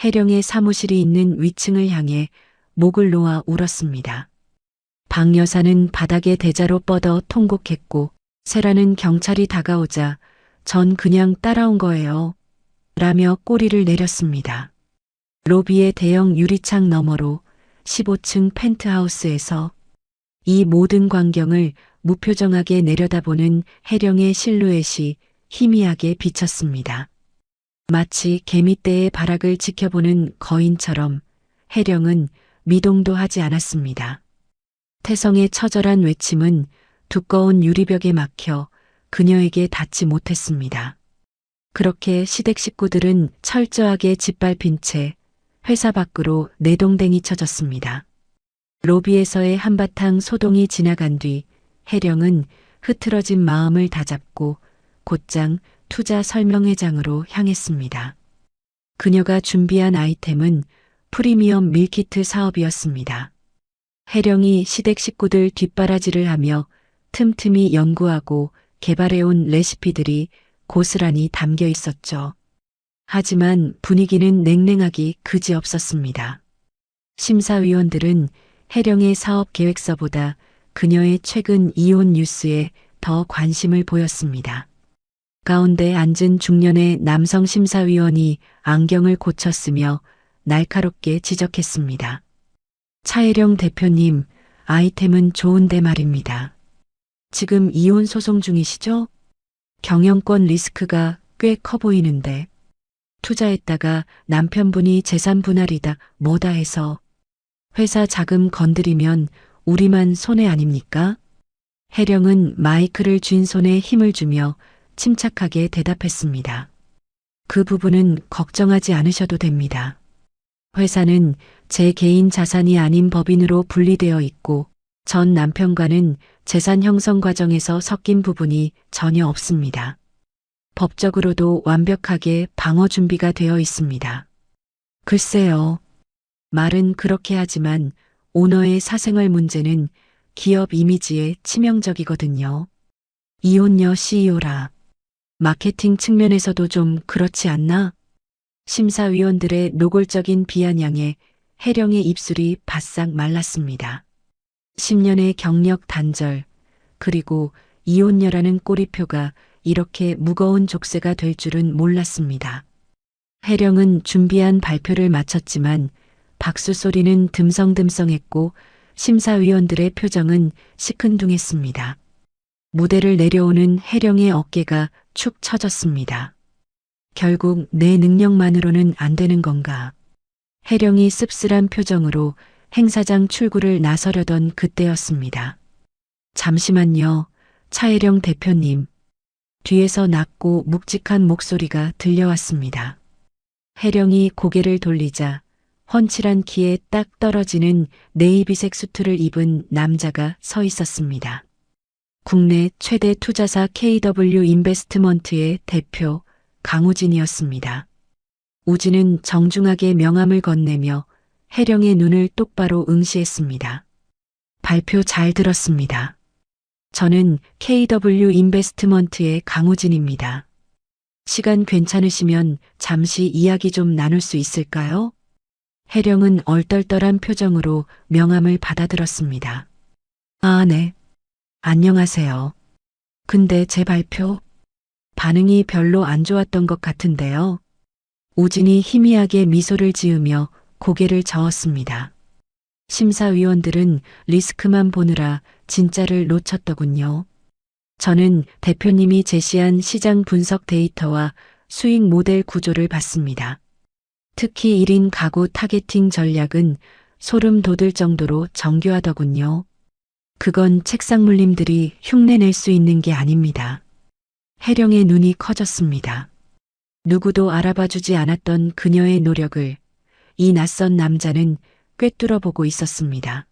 혜령의 사무실이 있는 위층을 향해 목을 놓아 울었습니다. 박 여사는 바닥에 대자로 뻗어 통곡했고 세라는 경찰이 다가오자 전 그냥 따라온 거예요. 라며 꼬리를 내렸습니다. 로비의 대형 유리창 너머로 15층 펜트하우스에서 이 모든 광경을 무표정하게 내려다보는 혜령의 실루엣이 희미하게 비쳤습니다. 마치 개미떼의 발악을 지켜보는 거인처럼 혜령은 미동도 하지 않았습니다. 태성의 처절한 외침은 두꺼운 유리벽에 막혀 그녀에게 닿지 못했습니다. 그렇게 시댁 식구들은 철저하게 짓밟힌 채 회사 밖으로 내동댕이 쳐졌습니다. 로비에서의 한바탕 소동이 지나간 뒤 혜령은 흐트러진 마음을 다잡고 곧장 투자 설명회장으로 향했습니다. 그녀가 준비한 아이템은 프리미엄 밀키트 사업이었습니다. 혜령이 시댁 식구들 뒷바라지를 하며 틈틈이 연구하고 개발해온 레시피들이 고스란히 담겨 있었죠. 하지만 분위기는 냉랭하기 그지없었습니다. 심사위원들은 혜령의 사업 계획서보다 그녀의 최근 이혼 뉴스에 더 관심을 보였습니다. 가운데 앉은 중년의 남성 심사위원이 안경을 고쳤으며 날카롭게 지적했습니다. 차혜령 대표님, 아이템은 좋은데 말입니다. 지금 이혼 소송 중이시죠? 경영권 리스크가 꽤 커 보이는데 투자했다가 남편분이 재산 분할이다 뭐다 해서 회사 자금 건드리면 우리만 손해 아닙니까? 혜령은 마이크를 쥔 손에 힘을 주며 침착하게 대답했습니다. 그 부분은 걱정하지 않으셔도 됩니다. 회사는 제 개인 자산이 아닌 법인으로 분리되어 있고 전 남편과는 재산 형성 과정에서 섞인 부분이 전혀 없습니다. 법적으로도 완벽하게 방어 준비가 되어 있습니다. 글쎄요. 말은 그렇게 하지만 오너의 사생활 문제는 기업 이미지에 치명적이거든요. 이혼녀 CEO라. 마케팅 측면에서도 좀 그렇지 않나? 심사위원들의 노골적인 비아냥에 혜령의 입술이 바싹 말랐습니다. 10년의 경력 단절, 그리고 이혼녀라는 꼬리표가 이렇게 무거운 족쇄가 될 줄은 몰랐습니다. 혜령은 준비한 발표를 마쳤지만 박수 소리는 듬성듬성했고 심사위원들의 표정은 시큰둥했습니다. 무대를 내려오는 혜령의 어깨가 축 처졌습니다. 결국 내 능력만으로는 안 되는 건가? 혜령이 씁쓸한 표정으로 행사장 출구를 나서려던 그때였습니다. 잠시만요, 차혜령 대표님. 뒤에서 낮고 묵직한 목소리가 들려왔습니다. 혜령이 고개를 돌리자 훤칠한 키에 딱 떨어지는 네이비색 수트를 입은 남자가 서 있었습니다. 국내 최대 투자사 KW 인베스트먼트의 대표 강우진이었습니다. 우진은 정중하게 명함을 건네며 혜령의 눈을 똑바로 응시했습니다. 발표 잘 들었습니다. 저는 KW 인베스트먼트의 강우진입니다. 시간 괜찮으시면 잠시 이야기 좀 나눌 수 있을까요? 혜령은 얼떨떨한 표정으로 명함을 받아들었습니다. 아, 네. 안녕하세요. 근데 제 발표? 반응이 별로 안 좋았던 것 같은데요. 우진이 희미하게 미소를 지으며 고개를 저었습니다. 심사위원들은 리스크만 보느라 진짜를 놓쳤더군요. 저는 대표님이 제시한 시장 분석 데이터와 수익 모델 구조를 봤습니다. 특히 1인 가구 타겟팅 전략은 소름 돋을 정도로 정교하더군요. 그건 책상 물림들이 흉내낼 수 있는 게 아닙니다. 혜령의 눈이 커졌습니다. 누구도 알아봐주지 않았던 그녀의 노력을 이 낯선 남자는 꿰뚫어 보고 있었습니다.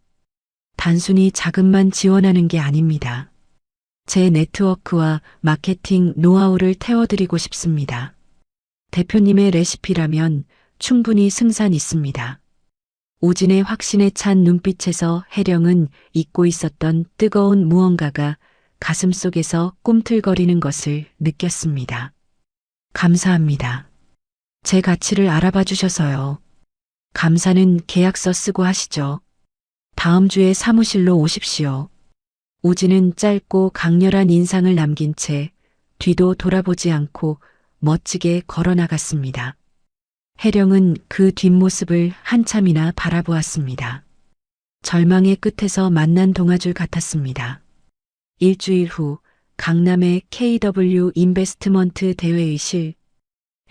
단순히 자금만 지원하는 게 아닙니다. 제 네트워크와 마케팅 노하우를 태워드리고 싶습니다. 대표님의 레시피라면 충분히 승산 있습니다. 우진의 확신에 찬 눈빛에서 혜령은 잊고 있었던 뜨거운 무언가가 가슴속에서 꿈틀거리는 것을 느꼈습니다. 감사합니다. 제 가치를 알아봐 주셔서요. 감사는 계약서 쓰고 하시죠. 다음 주에 사무실로 오십시오. 우진은 짧고 강렬한 인상을 남긴 채 뒤도 돌아보지 않고 멋지게 걸어나갔습니다. 혜령은 그 뒷모습을 한참이나 바라보았습니다. 절망의 끝에서 만난 동아줄 같았습니다. 일주일 후 강남의 KW 인베스트먼트 대회의 실,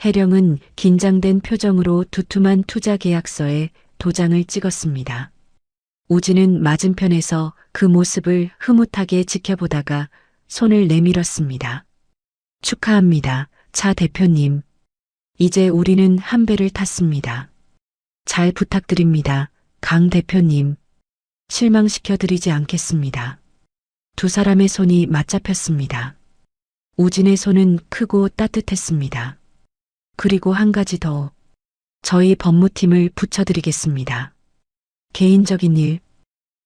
혜령은 긴장된 표정으로 두툼한 투자 계약서에 도장을 찍었습니다. 우진은 맞은편에서 그 모습을 흐뭇하게 지켜보다가 손을 내밀었습니다. 축하합니다, 차 대표님. 이제 우리는 한 배를 탔습니다. 잘 부탁드립니다, 강 대표님. 실망시켜드리지 않겠습니다. 두 사람의 손이 맞잡혔습니다. 우진의 손은 크고 따뜻했습니다. 그리고 한 가지 더. 저희 법무팀을 붙여드리겠습니다. 개인적인 일.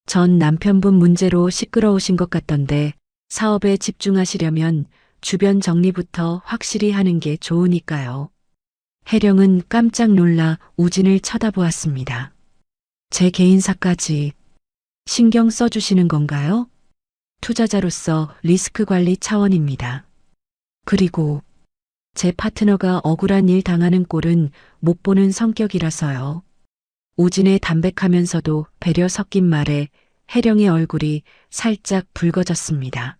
전 남편분 문제로 시끄러우신 것 같던데 사업에 집중하시려면 주변 정리부터 확실히 하는 게 좋으니까요. 혜령은 깜짝 놀라 우진을 쳐다보았습니다. 제 개인사까지 신경 써주시는 건가요? 투자자로서 리스크 관리 차원입니다. 그리고 제 파트너가 억울한 일 당하는 꼴은 못 보는 성격이라서요. 우진의 담백하면서도 배려 섞인 말에 혜령의 얼굴이 살짝 붉어졌습니다.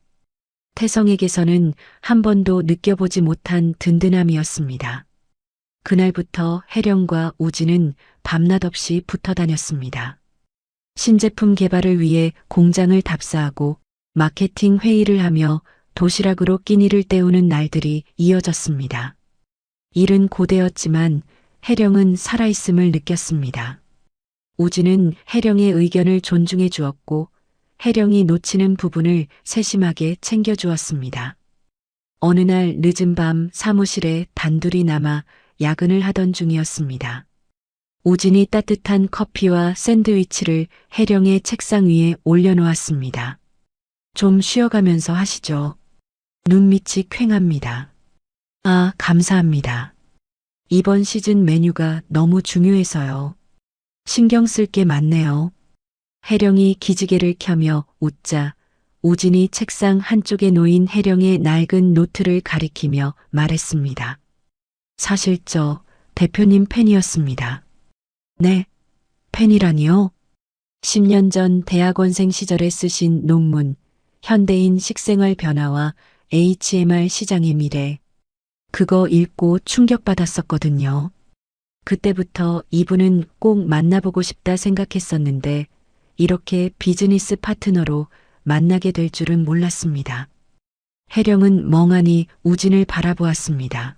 태성에게서는 한 번도 느껴보지 못한 든든함이었습니다. 그날부터 혜령과 우진은 밤낮 없이 붙어 다녔습니다. 신제품 개발을 위해 공장을 답사하고 마케팅 회의를 하며 도시락으로 끼니를 때우는 날들이 이어졌습니다. 일은 고되었지만 혜령은 살아있음을 느꼈습니다. 우진은 혜령의 의견을 존중해 주었고 혜령이 놓치는 부분을 세심하게 챙겨 주었습니다. 어느 날 늦은 밤 사무실에 단둘이 남아 야근을 하던 중이었습니다. 우진이 따뜻한 커피와 샌드위치를 혜령의 책상 위에 올려놓았습니다. 좀 쉬어가면서 하시죠. 눈밑이 퀭합니다. 아, 감사합니다. 이번 시즌 메뉴가 너무 중요해서요. 신경 쓸 게 많네요. 혜령이 기지개를 켜며 웃자 우진이 책상 한쪽에 놓인 혜령의 낡은 노트를 가리키며 말했습니다. 사실 저 대표님 팬이었습니다. 네, 팬이라니요? 10년 전 대학원생 시절에 쓰신 논문 현대인 식생활 변화와 HMR 시장의 미래. 그거 읽고 충격받았었거든요. 그때부터 이분은 꼭 만나보고 싶다 생각했었는데 이렇게 비즈니스 파트너로 만나게 될 줄은 몰랐습니다. 혜령은 멍하니 우진을 바라보았습니다.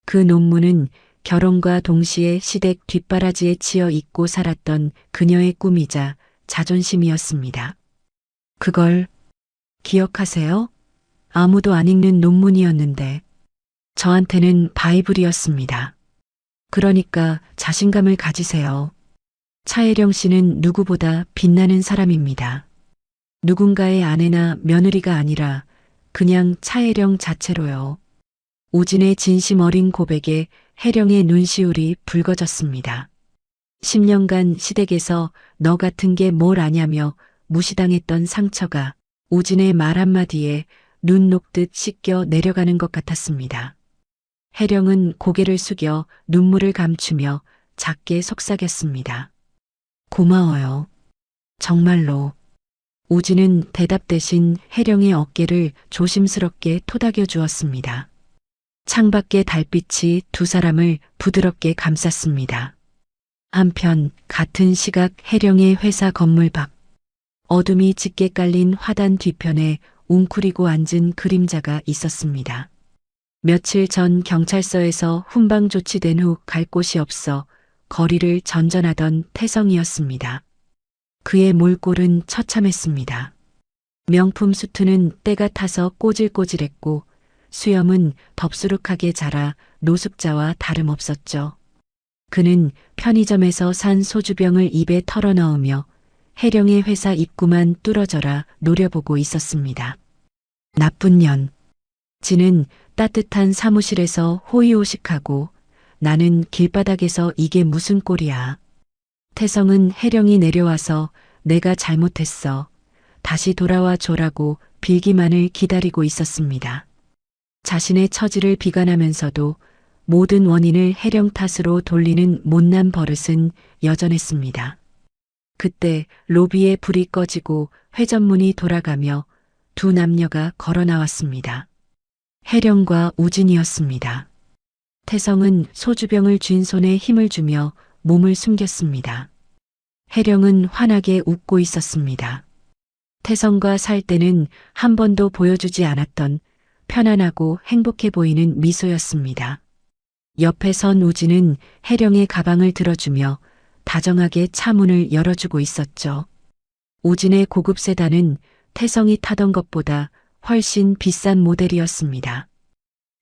그 논문은 결혼과 동시에 시댁 뒷바라지에 치여 잊고 살았던 그녀의 꿈이자 자존심이었습니다. 그걸 기억하세요? 아무도 안 읽는 논문이었는데 저한테는 바이블이었습니다. 그러니까 자신감을 가지세요. 차혜령 씨는 누구보다 빛나는 사람입니다. 누군가의 아내나 며느리가 아니라 그냥 차혜령 자체로요. 우진의 진심 어린 고백에 혜령의 눈시울이 붉어졌습니다. 10년간 시댁에서 너 같은 게 뭘 아냐며 무시당했던 상처가 우진의 말 한마디에 눈 녹듯 씻겨 내려가는 것 같았습니다. 혜령은 고개를 숙여 눈물을 감추며 작게 속삭였습니다. 고마워요. 정말로. 우진은 대답 대신 혜령의 어깨를 조심스럽게 토닥여 주었습니다. 창밖의 달빛이 두 사람을 부드럽게 감쌌습니다. 한편 같은 시각 혜령의 회사 건물 밖 어둠이 짙게 깔린 화단 뒤편에 웅크리고 앉은 그림자가 있었습니다. 며칠 전 경찰서에서 훈방 조치된 후 갈 곳이 없어 거리를 전전하던 태성이었습니다. 그의 몰골은 처참했습니다. 명품 수트는 때가 타서 꼬질꼬질했고 수염은 덥수룩하게 자라 노숙자와 다름없었죠. 그는 편의점에서 산 소주병을 입에 털어넣으며 혜령의 회사 입구만 뚫어져라 노려보고 있었습니다. 나쁜 년. 지는 따뜻한 사무실에서 호의호식하고 나는 길바닥에서 이게 무슨 꼴이야. 태성은 혜령이 내려와서 내가 잘못했어. 다시 돌아와 줘라고 빌기만을 기다리고 있었습니다. 자신의 처지를 비관하면서도 모든 원인을 혜령 탓으로 돌리는 못난 버릇은 여전했습니다. 그때 로비에 불이 꺼지고 회전문이 돌아가며 두 남녀가 걸어 나왔습니다. 혜령과 우진이었습니다. 태성은 소주병을 쥔 손에 힘을 주며 몸을 숨겼습니다. 혜령은 환하게 웃고 있었습니다. 태성과 살 때는 한 번도 보여주지 않았던 편안하고 행복해 보이는 미소였습니다. 옆에 선 우진은 혜령의 가방을 들어주며 다정하게 차 문을 열어주고 있었죠. 우진의 고급 세단은 태성이 타던 것보다 훨씬 비싼 모델이었습니다.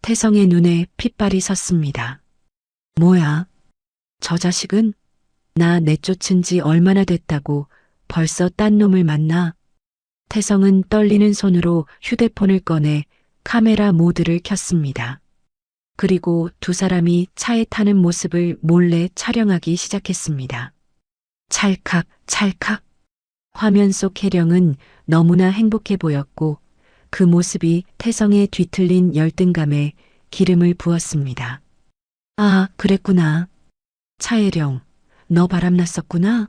태성의 눈에 핏발이 섰습니다. 뭐야? 저 자식은? 나 내쫓은 지 얼마나 됐다고 벌써 딴 놈을 만나? 태성은 떨리는 손으로 휴대폰을 꺼내 카메라 모드를 켰습니다. 그리고 두 사람이 차에 타는 모습을 몰래 촬영하기 시작했습니다. 찰칵, 찰칵. 화면 속 혜령은 너무나 행복해 보였고 그 모습이 태성의 뒤틀린 열등감에 기름을 부었습니다. 아, 그랬구나. 차혜령, 너 바람났었구나.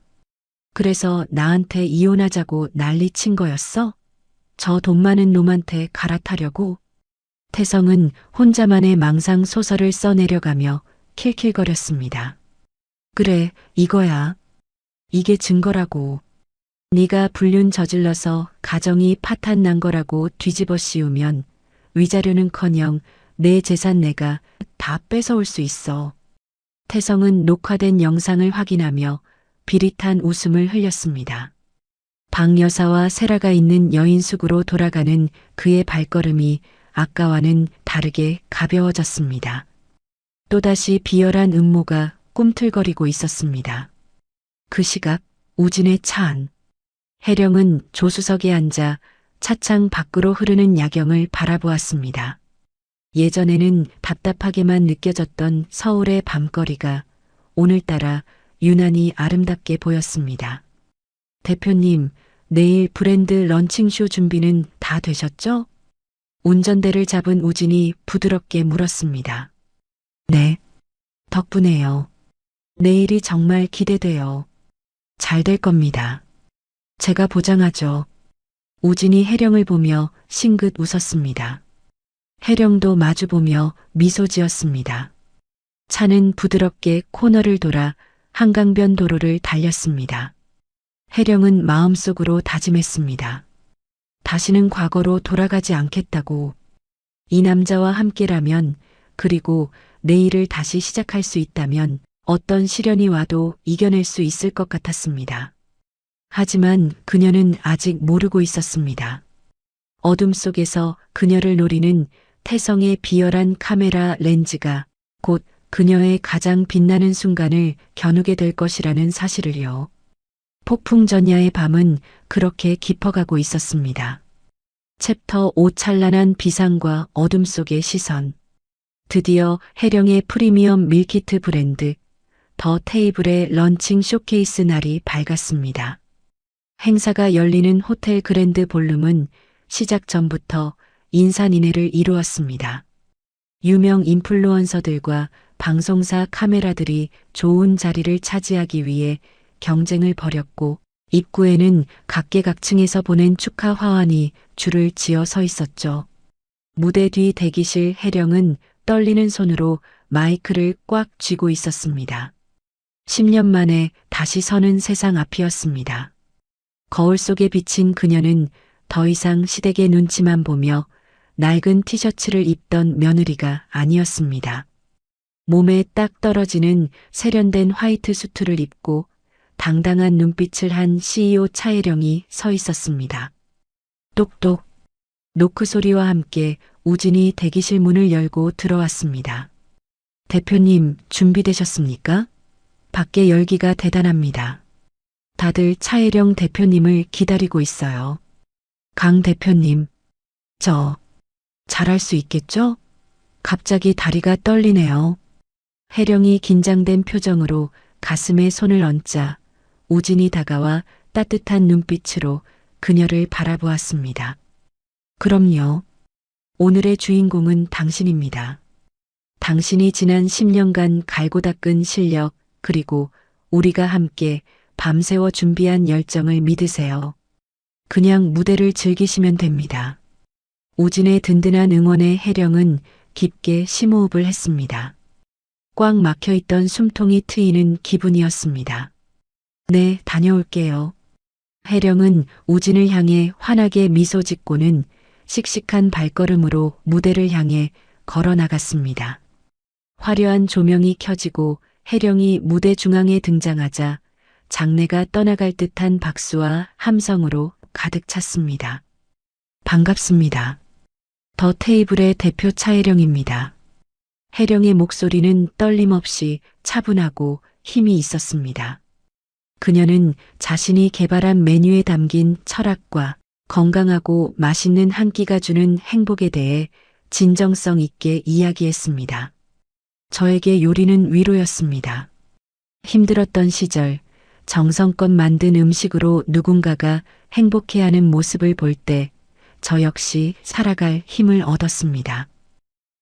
그래서 나한테 이혼하자고 난리친 거였어? 저 돈 많은 놈한테 갈아타려고? 태성은 혼자만의 망상 소설을 써내려가며 킬킬거렸습니다. 그래, 이거야. 이게 증거라고. 네가 불륜 저질러서 가정이 파탄 난 거라고 뒤집어 씌우면 위자료는커녕 내 재산 내가 다 뺏어올 수 있어. 태성은 녹화된 영상을 확인하며 비릿한 웃음을 흘렸습니다. 박 여사와 세라가 있는 여인숙으로 돌아가는 그의 발걸음이 아까와는 다르게 가벼워졌습니다. 또다시 비열한 음모가 꿈틀거리고 있었습니다. 그 시각 우진의 차 안. 혜령은 조수석에 앉아 차창 밖으로 흐르는 야경을 바라보았습니다. 예전에는 답답하게만 느껴졌던 서울의 밤거리가 오늘따라 유난히 아름답게 보였습니다. 대표님, 내일 브랜드 런칭쇼 준비는 다 되셨죠? 운전대를 잡은 우진이 부드럽게 물었습니다. 네, 덕분에요. 내일이 정말 기대돼요. 잘 될 겁니다. 제가 보장하죠. 우진이 혜령을 보며 싱긋 웃었습니다. 혜령도 마주보며 미소 지었습니다. 차는 부드럽게 코너를 돌아 한강변 도로를 달렸습니다. 혜령은 마음속으로 다짐했습니다. 다시는 과거로 돌아가지 않겠다고. 이 남자와 함께라면, 그리고 내일을 다시 시작할 수 있다면 어떤 시련이 와도 이겨낼 수 있을 것 같았습니다. 하지만 그녀는 아직 모르고 있었습니다. 어둠 속에서 그녀를 노리는 태성의 비열한 카메라 렌즈가 곧 그녀의 가장 빛나는 순간을 겨누게 될 것이라는 사실을요. 폭풍 전야의 밤은 그렇게 깊어가고 있었습니다. 챕터 5 찬란한 비상과 어둠 속의 시선. 드디어 해령의 프리미엄 밀키트 브랜드 더 테이블의 런칭 쇼케이스 날이 밝았습니다. 행사가 열리는 호텔 그랜드 볼룸은 시작 전부터 인산인해를 이루었습니다. 유명 인플루언서들과 방송사 카메라들이 좋은 자리를 차지하기 위해 경쟁을 벌였고 입구에는 각계각층에서 보낸 축하 화환이 줄을 지어 서 있었죠. 무대 뒤 대기실 해령은 떨리는 손으로 마이크를 꽉 쥐고 있었습니다. 10년 만에 다시 서는 세상 앞이었습니다. 거울 속에 비친 그녀는 더 이상 시댁의 눈치만 보며 낡은 티셔츠를 입던 며느리가 아니었습니다. 몸에 딱 떨어지는 세련된 화이트 수트를 입고 당당한 눈빛을 한 CEO 차혜령이 서 있었습니다. 똑똑. 노크 소리와 함께 우진이 대기실 문을 열고 들어왔습니다. 대표님, 준비되셨습니까? 밖에 열기가 대단합니다. 다들 차혜령 대표님을 기다리고 있어요. 강 대표님, 저 잘할 수 있겠죠? 갑자기 다리가 떨리네요. 혜령이 긴장된 표정으로 가슴에 손을 얹자 우진이 다가와 따뜻한 눈빛으로 그녀를 바라보았습니다. 그럼요. 오늘의 주인공은 당신입니다. 당신이 지난 10년간 갈고 닦은 실력 그리고 우리가 함께 밤새워 준비한 열정을 믿으세요. 그냥 무대를 즐기시면 됩니다. 우진의 든든한 응원에 혜령은 깊게 심호흡을 했습니다. 꽉 막혀있던 숨통이 트이는 기분이었습니다. 네, 다녀올게요. 혜령은 우진을 향해 환하게 미소 짓고는 씩씩한 발걸음으로 무대를 향해 걸어 나갔습니다. 화려한 조명이 켜지고 혜령이 무대 중앙에 등장하자 장내가 떠나갈 듯한 박수와 함성으로 가득 찼습니다. 반갑습니다. 더 테이블의 대표 차혜령입니다. 혜령의 목소리는 떨림 없이 차분하고 힘이 있었습니다. 그녀는 자신이 개발한 메뉴에 담긴 철학과 건강하고 맛있는 한 끼가 주는 행복에 대해 진정성 있게 이야기했습니다. 저에게 요리는 위로였습니다. 힘들었던 시절 정성껏 만든 음식으로 누군가가 행복해하는 모습을 볼 때 저 역시 살아갈 힘을 얻었습니다.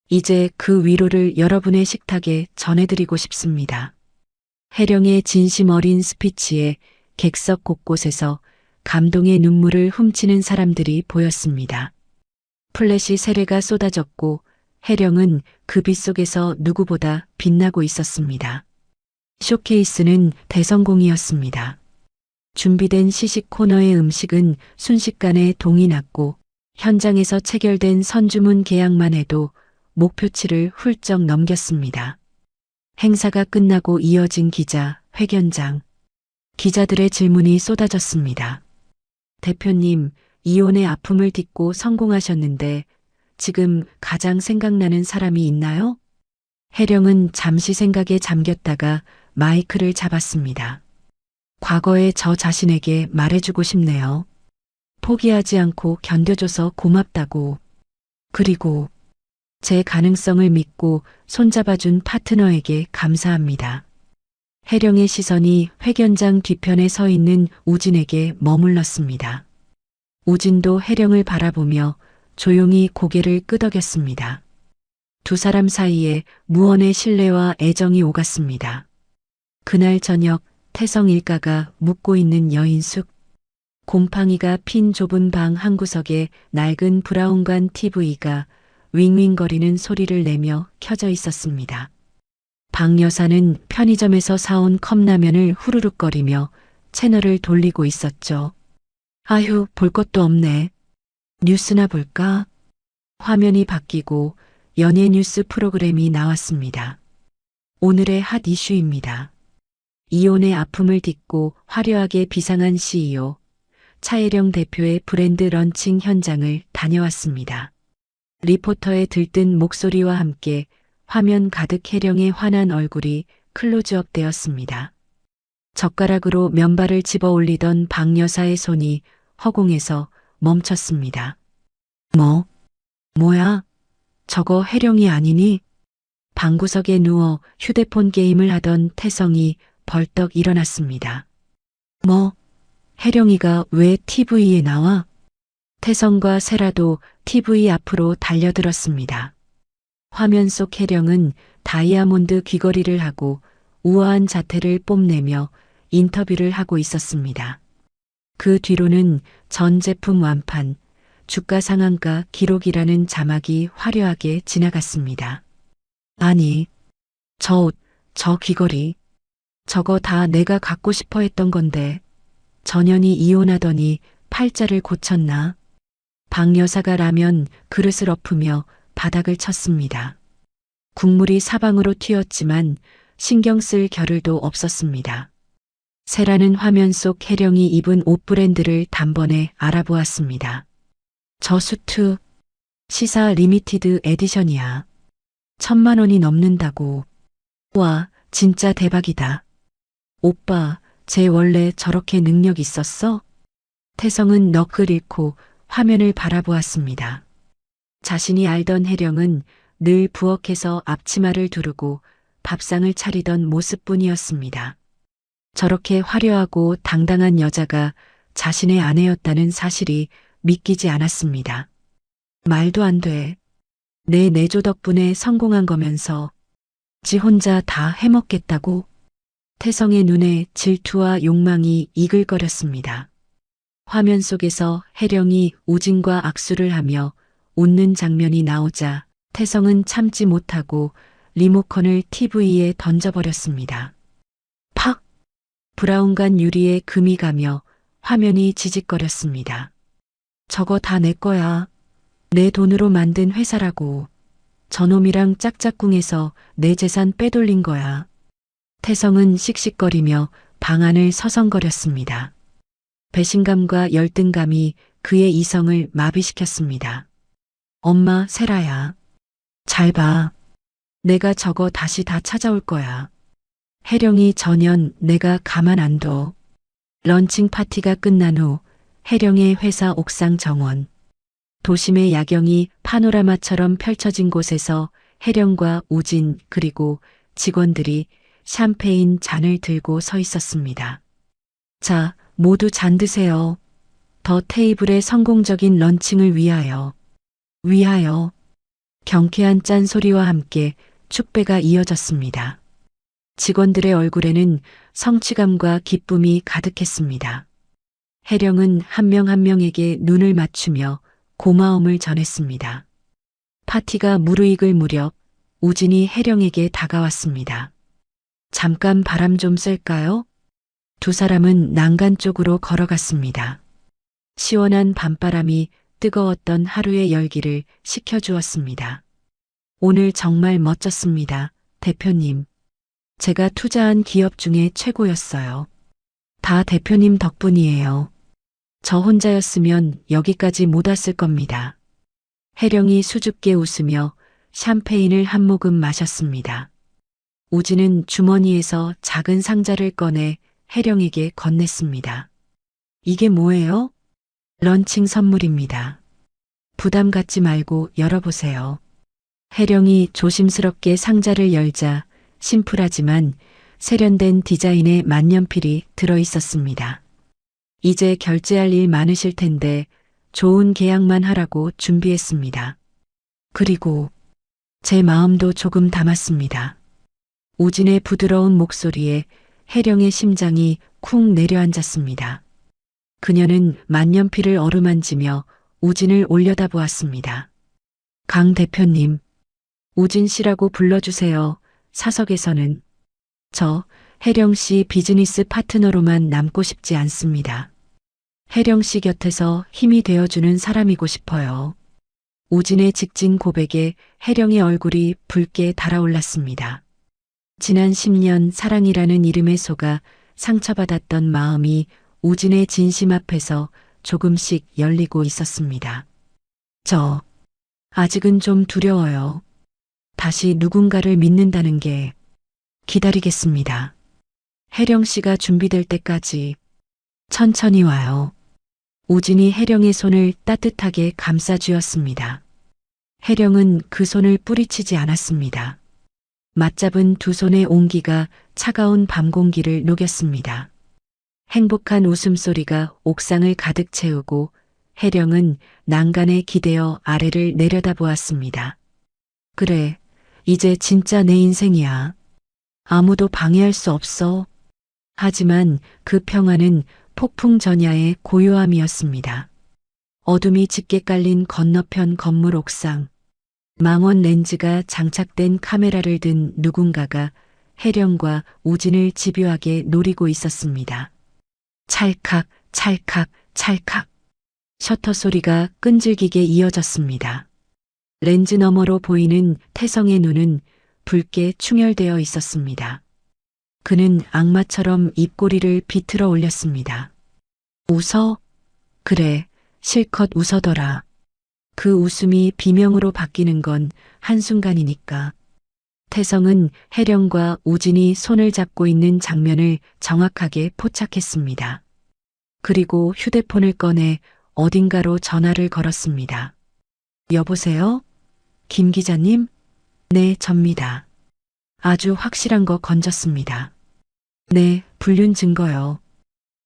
이제 그 위로를 여러분의 식탁에 전해드리고 싶습니다. 혜령의 진심 어린 스피치에 객석 곳곳에서 감동의 눈물을 훔치는 사람들이 보였습니다. 플래시 세례가 쏟아졌고 혜령은 그 빛 속에서 누구보다 빛나고 있었습니다. 쇼케이스는 대성공이었습니다. 준비된 시식 코너의 음식은 순식간에 동이 났고 현장에서 체결된 선주문 계약만 해도 목표치를 훌쩍 넘겼습니다. 행사가 끝나고 이어진 기자 회견장. 기자들의 질문이 쏟아졌습니다. 대표님, 이혼의 아픔을 딛고 성공하셨는데 지금 가장 생각나는 사람이 있나요? 혜령은 잠시 생각에 잠겼다가 마이크를 잡았습니다. 과거의 저 자신에게 말해주고 싶네요. 포기하지 않고 견뎌줘서 고맙다고. 그리고 제 가능성을 믿고 손잡아준 파트너에게 감사합니다. 혜령의 시선이 회견장 뒤편에 서 있는 우진에게 머물렀습니다. 우진도 혜령을 바라보며 조용히 고개를 끄덕였습니다. 두 사람 사이에 무언의 신뢰와 애정이 오갔습니다. 그날 저녁 태성 일가가 묵고 있는 여인숙. 곰팡이가 핀 좁은 방 한 구석에 낡은 브라운관 TV가 윙윙거리는 소리를 내며 켜져 있었습니다. 박 여사는 편의점에서 사온 컵라면을 후루룩거리며 채널을 돌리고 있었죠. 아휴, 볼 것도 없네. 뉴스나 볼까? 화면이 바뀌고 연예 뉴스 프로그램이 나왔습니다. 오늘의 핫 이슈입니다. 이혼의 아픔을 딛고 화려하게 비상한 CEO, 차혜령 대표의 브랜드 런칭 현장을 다녀왔습니다. 리포터의 들뜬 목소리와 함께 화면 가득 혜령의 환한 얼굴이 클로즈업 되었습니다. 젓가락으로 면발을 집어 올리던 박 여사의 손이 허공에서 멈췄습니다. 뭐야? 저거 혜령이 아니니? 방구석에 누워 휴대폰 게임을 하던 태성이 벌떡 일어났습니다. 혜령이가 왜 TV에 나와? 태성과 세라도 TV 앞으로 달려들었습니다. 화면 속 혜령은 다이아몬드 귀걸이를 하고 우아한 자태를 뽐내며 인터뷰를 하고 있었습니다. 그 뒤로는 전 제품 완판, 주가 상한가 기록이라는 자막이 화려하게 지나갔습니다. 아니, 저 옷, 저 귀걸이, 저거 다 내가 갖고 싶어 했던 건데, 전현이 이혼하더니 팔자를 고쳤나? 박 여사가 라면 그릇을 엎으며 바닥을 쳤습니다. 국물이 사방으로 튀었지만 신경 쓸 겨를도 없었습니다. 세라는 화면 속 혜령이 입은 옷 브랜드를 단번에 알아보았습니다. 저 수트, 시사 리미티드 에디션이야. 1,000만 원이 넘는다고. 와, 진짜 대박이다. 오빠, 쟤 원래 저렇게 능력 있었어? 태성은 넋을 잃고 화면을 바라보았습니다. 자신이 알던 혜령은 늘 부엌에서 앞치마를 두르고 밥상을 차리던 모습뿐이었습니다. 저렇게 화려하고 당당한 여자가 자신의 아내였다는 사실이 믿기지 않았습니다. 말도 안 돼. 내 내조 덕분에 성공한 거면서 지 혼자 다 해먹겠다고? 태성의 눈에 질투와 욕망이 이글거렸습니다. 화면 속에서 혜령이 우진과 악수를 하며 웃는 장면이 나오자 태성은 참지 못하고 리모컨을 TV에 던져버렸습니다. 팍! 브라운관 유리에 금이 가며 화면이 지직거렸습니다. 저거 다 내 거야. 내 돈으로 만든 회사라고. 저놈이랑 짝짝꿍해서 내 재산 빼돌린 거야. 태성은 씩씩거리며 방안을 서성거렸습니다. 배신감과 열등감이 그의 이성을 마비시켰습니다. 엄마, 세라야. 잘 봐. 내가 저거 다시 다 찾아올 거야. 혜령이 전현 내가 가만 안 둬. 런칭 파티가 끝난 후 혜령의 회사 옥상 정원. 도심의 야경이 파노라마처럼 펼쳐진 곳에서 혜령과 우진 그리고 직원들이 샴페인 잔을 들고 서 있었습니다. 자, 모두 잔 드세요. 더 테이블의 성공적인 런칭을 위하여. 경쾌한 짠소리와 함께 축배가 이어졌습니다. 직원들의 얼굴에는 성취감과 기쁨이 가득했습니다. 혜령은 한 명 한 명에게 눈을 맞추며 고마움을 전했습니다. 파티가 무르익을 무렵 우진이 혜령에게 다가왔습니다. 잠깐 바람 좀 쐴까요? 두 사람은 난간 쪽으로 걸어갔습니다. 시원한 밤바람이 뜨거웠던 하루의 열기를 식혀주었습니다. 오늘 정말 멋졌습니다, 대표님. 제가 투자한 기업 중에 최고였어요. 다 대표님 덕분이에요. 저 혼자였으면 여기까지 못 왔을 겁니다. 혜령이 수줍게 웃으며 샴페인을 한 모금 마셨습니다. 우진은 주머니에서 작은 상자를 꺼내 혜령에게 건넸습니다. 이게 뭐예요? 런칭 선물입니다. 부담 갖지 말고 열어보세요. 혜령이 조심스럽게 상자를 열자 심플하지만 세련된 디자인의 만년필이 들어있었습니다. 이제 결제할 일 많으실 텐데 좋은 계약만 하라고 준비했습니다. 그리고 제 마음도 조금 담았습니다. 우진의 부드러운 목소리에 혜령의 심장이 쿵 내려앉았습니다. 그녀는 만년필을 어루만지며 우진을 올려다보았습니다. 강 대표님, 우진 씨라고 불러주세요. 사석에서는. 저 혜령 씨 비즈니스 파트너로만 남고 싶지 않습니다. 혜령 씨 곁에서 힘이 되어주는 사람이고 싶어요. 우진의 직진 고백에 혜령의 얼굴이 붉게 달아올랐습니다. 지난 10년 사랑이라는 이름에 속아 상처받았던 마음이 우진의 진심 앞에서 조금씩 열리고 있었습니다. 아직은 좀 두려워요. 다시 누군가를 믿는다는 게. 기다리겠습니다. 혜령 씨가 준비될 때까지 천천히 와요. 우진이 혜령의 손을 따뜻하게 감싸주었습니다. 혜령은 그 손을 뿌리치지 않았습니다. 맞잡은 두 손의 온기가 차가운 밤 공기를 녹였습니다. 행복한 웃음소리가 옥상을 가득 채우고 혜령은 난간에 기대어 아래를 내려다보았습니다. 그래, 이제 진짜 내 인생이야. 아무도 방해할 수 없어. 하지만 그 평화는 폭풍 전야의 고요함이었습니다. 어둠이 짙게 깔린 건너편 건물 옥상. 망원 렌즈가 장착된 카메라를 든 누군가가 혜령과 우진을 집요하게 노리고 있었습니다. 찰칵, 찰칵, 찰칵. 셔터 소리가 끈질기게 이어졌습니다. 렌즈 너머로 보이는 태성의 눈은 붉게 충혈되어 있었습니다. 그는 악마처럼 입꼬리를 비틀어 올렸습니다. 웃어? 그래, 실컷 웃어더라. 그 웃음이 비명으로 바뀌는 건 한순간이니까. 태성은 혜령과 우진이 손을 잡고 있는 장면을 정확하게 포착했습니다. 그리고 휴대폰을 꺼내 어딘가로 전화를 걸었습니다. 여보세요? 김 기자님? 네, 접니다. 아주 확실한 거 건졌습니다. 네, 불륜 증거요.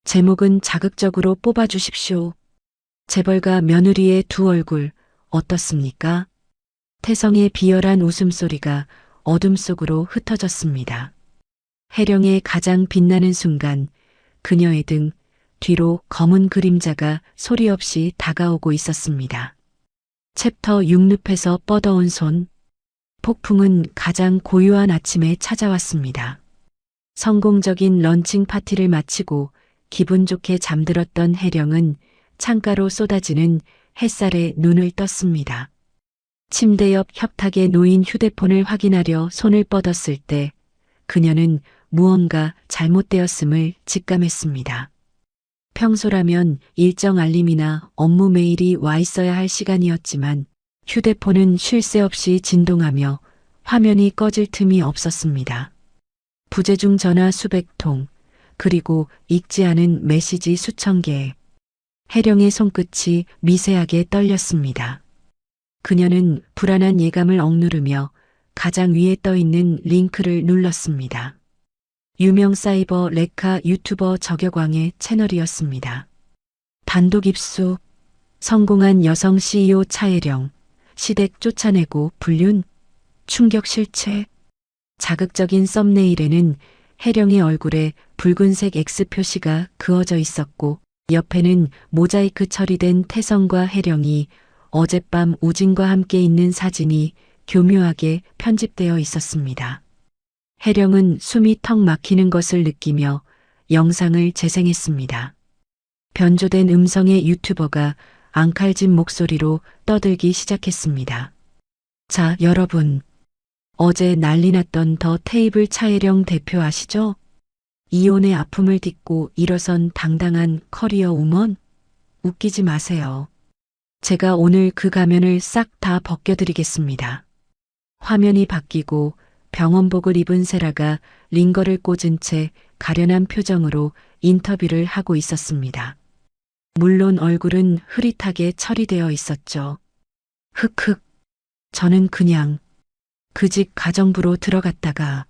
제목은 자극적으로 뽑아주십시오. 재벌가 며느리의 두 얼굴 어떻습니까? 태성의 비열한 웃음소리가 어둠 속으로 흩어졌습니다. 혜령의 가장 빛나는 순간 그녀의 등 뒤로 검은 그림자가 소리 없이 다가오고 있었습니다. 챕터 6늪에서 뻗어온 손. 폭풍은 가장 고요한 아침에 찾아왔습니다. 성공적인 런칭 파티를 마치고 기분 좋게 잠들었던 혜령은 창가로 쏟아지는 햇살에 눈을 떴습니다. 침대 옆 협탁에 놓인 휴대폰을 확인하려 손을 뻗었을 때 그녀는 무언가 잘못되었음을 직감했습니다. 평소라면 일정 알림이나 업무 메일이 와 있어야 할 시간이었지만 휴대폰은 쉴 새 없이 진동하며 화면이 꺼질 틈이 없었습니다. 부재중 전화 수백 통, 그리고 읽지 않은 메시지 수천 개. 혜령의 손끝이 미세하게 떨렸습니다. 그녀는 불안한 예감을 억누르며 가장 위에 떠 있는 링크를 눌렀습니다. 유명 사이버 레카 유튜버 저격왕의 채널이었습니다. 단독 입수, 성공한 여성 CEO 차혜령, 시댁 쫓아내고 불륜, 충격 실체. 자극적인 썸네일에는 혜령의 얼굴에 붉은색 X 표시가 그어져 있었고 옆에는 모자이크 처리된 태성과 혜령이 어젯밤 우진과 함께 있는 사진이 교묘하게 편집되어 있었습니다. 혜령은 숨이 턱 막히는 것을 느끼며 영상을 재생했습니다. 변조된 음성의 유튜버가 앙칼진 목소리로 떠들기 시작했습니다. 자, 여러분. 어제 난리 났던 더 테이블 차혜령 대표 아시죠? 이혼의 아픔을 딛고 일어선 당당한 커리어 우먼? 웃기지 마세요. 제가 오늘 그 가면을 싹 다 벗겨드리겠습니다. 화면이 바뀌고 병원복을 입은 세라가 링거를 꽂은 채 가련한 표정으로 인터뷰를 하고 있었습니다. 물론 얼굴은 흐릿하게 처리되어 있었죠. 흑흑. 저는 그냥 그 집 가정부로 들어갔다가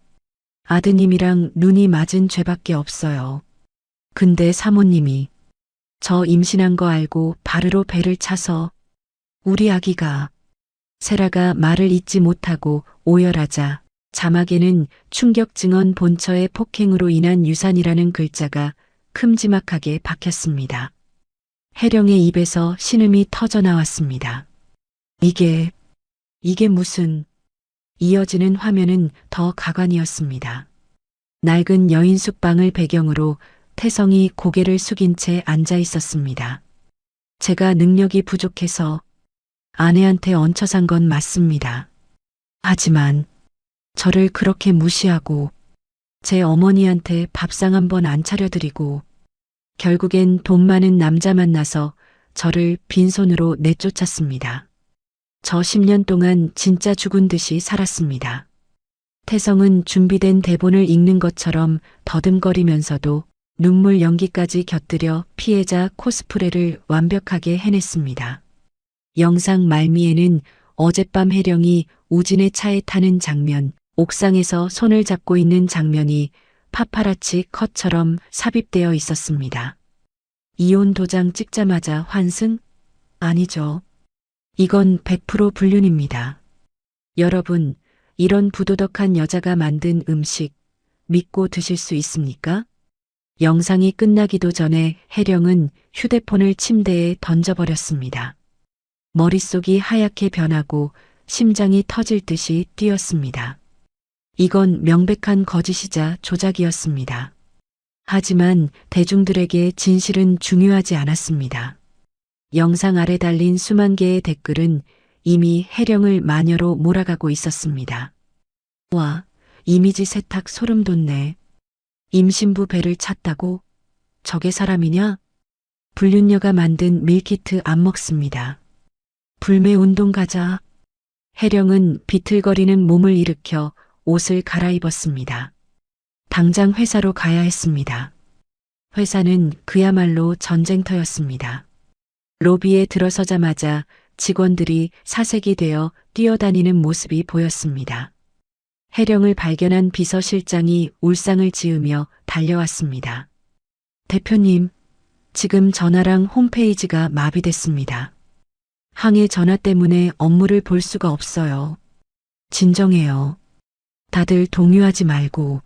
아드님이랑 눈이 맞은 죄밖에 없어요. 근데 사모님이 저 임신한 거 알고 바르로 배를 차서 우리 아기가. 세라가 말을 잇지 못하고 오열하자 자막에는 충격 증언 본처의 폭행으로 인한 유산이라는 글자가 큼지막하게 박혔습니다. 혜령의 입에서 신음이 터져 나왔습니다. 이게 무슨. 이어지는 화면은 더 가관이었습니다. 낡은 여인 숙방을 배경으로 태성이 고개를 숙인 채 앉아 있었습니다. 제가 능력이 부족해서. 아내한테 얹혀 산 건 맞습니다. 하지만 저를 그렇게 무시하고 제 어머니한테 밥상 한 번 안 차려드리고 결국엔 돈 많은 남자 만나서 저를 빈손으로 내쫓았습니다. 저 10년 동안 진짜 죽은 듯이 살았습니다. 태성은 준비된 대본을 읽는 것처럼 더듬거리면서도 눈물 연기까지 곁들여 피해자 코스프레를 완벽하게 해냈습니다. 영상 말미에는 어젯밤 혜령이 우진의 차에 타는 장면, 옥상에서 손을 잡고 있는 장면이 파파라치 컷처럼 삽입되어 있었습니다. 이혼 도장 찍자마자 환승? 아니죠. 이건 100% 불륜입니다. 여러분, 이런 부도덕한 여자가 만든 음식 믿고 드실 수 있습니까? 영상이 끝나기도 전에 혜령은 휴대폰을 침대에 던져버렸습니다. 머릿속이 하얗게 변하고 심장이 터질 듯이 뛰었습니다. 이건 명백한 거짓이자 조작이었습니다. 하지만 대중들에게 진실은 중요하지 않았습니다. 영상 아래 달린 수만 개의 댓글은 이미 혜령을 마녀로 몰아가고 있었습니다. 와, 이미지 세탁 소름 돋네. 임신부 배를 찼다고? 저게 사람이냐? 불륜녀가 만든 밀키트 안 먹습니다. 불매 운동 가자. 혜령은 비틀거리는 몸을 일으켜 옷을 갈아입었습니다. 당장 회사로 가야 했습니다. 회사는 그야말로 전쟁터였습니다. 로비에 들어서자마자 직원들이 사색이 되어 뛰어다니는 모습이 보였습니다. 혜령을 발견한 비서실장이 울상을 지으며 달려왔습니다. 대표님, 지금 전화랑 홈페이지가 마비됐습니다. 항해 전화 때문에 업무를 볼 수가 없어요. 진정해요. 다들 동요하지 말고.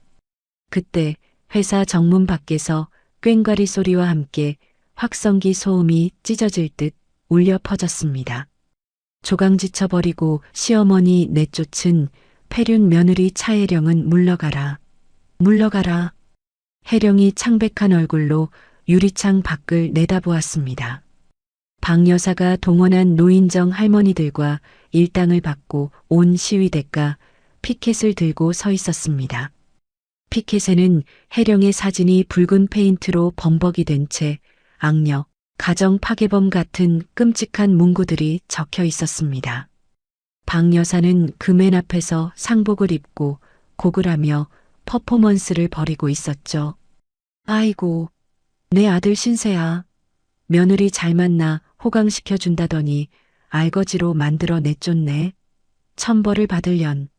그때 회사 정문 밖에서 꽹과리 소리와 함께 확성기 소음이 찢어질 듯 울려 퍼졌습니다. 조강지쳐버리고 시어머니 내쫓은 폐륜 며느리 차혜령은 물러가라. 물러가라. 혜령이 창백한 얼굴로 유리창 밖을 내다보았습니다. 박 여사가 동원한 노인정 할머니들과 일당을 받고 온 시위대가 피켓을 들고 서 있었습니다. 피켓에는 혜령의 사진이 붉은 페인트로 범벅이 된 채 악녀, 가정 파괴범 같은 끔찍한 문구들이 적혀 있었습니다. 박 여사는 그 맨 앞에서 상복을 입고 곡을 하며 퍼포먼스를 벌이고 있었죠. 아이고, 내 아들 신세야. 며느리 잘 만나 호강시켜준다더니 알거지로 만들어 내쫓네. 천벌을 받을련.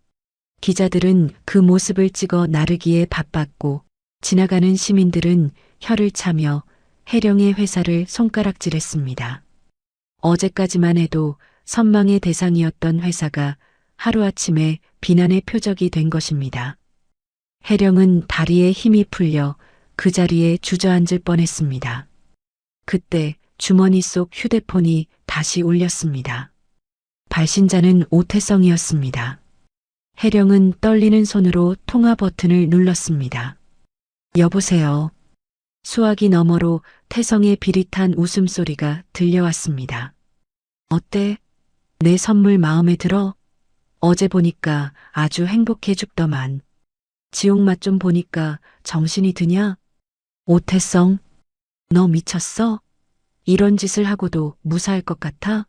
기자들은 그 모습을 찍어 나르기에 바빴고 지나가는 시민들은 혀를 차며 혜령의 회사를 손가락질했습니다. 어제까지만 해도 선망의 대상이었던 회사가 하루아침에 비난의 표적이 된 것입니다. 혜령은 다리에 힘이 풀려 그 자리에 주저앉을 뻔했습니다. 그때 주머니 속 휴대폰이 다시 울렸습니다. 발신자는 오태성이었습니다. 혜령은 떨리는 손으로 통화 버튼을 눌렀습니다. 여보세요. 수화기 너머로 태성의 비릿한 웃음소리가 들려왔습니다. 어때? 내 선물 마음에 들어? 어제 보니까 아주 행복해 죽더만. 지옥맛 좀 보니까 정신이 드냐? 오태성, 너 미쳤어? 이런 짓을 하고도 무사할 것 같아?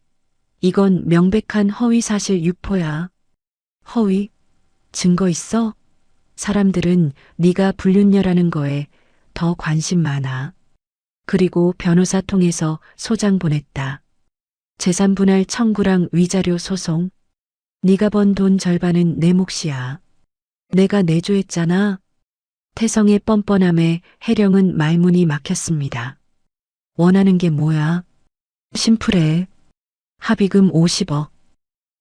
이건 명백한 허위사실 유포야. 허위? 증거 있어? 사람들은 네가 불륜녀라는 거에 더 관심 많아. 그리고 변호사 통해서 소장 보냈다. 재산분할 청구랑 위자료 소송. 네가 번 돈 절반은 내 몫이야. 내가 내조했잖아. 태성의 뻔뻔함에 혜령은 말문이 막혔습니다. 원하는 게 뭐야? 심플해. 합의금 50억.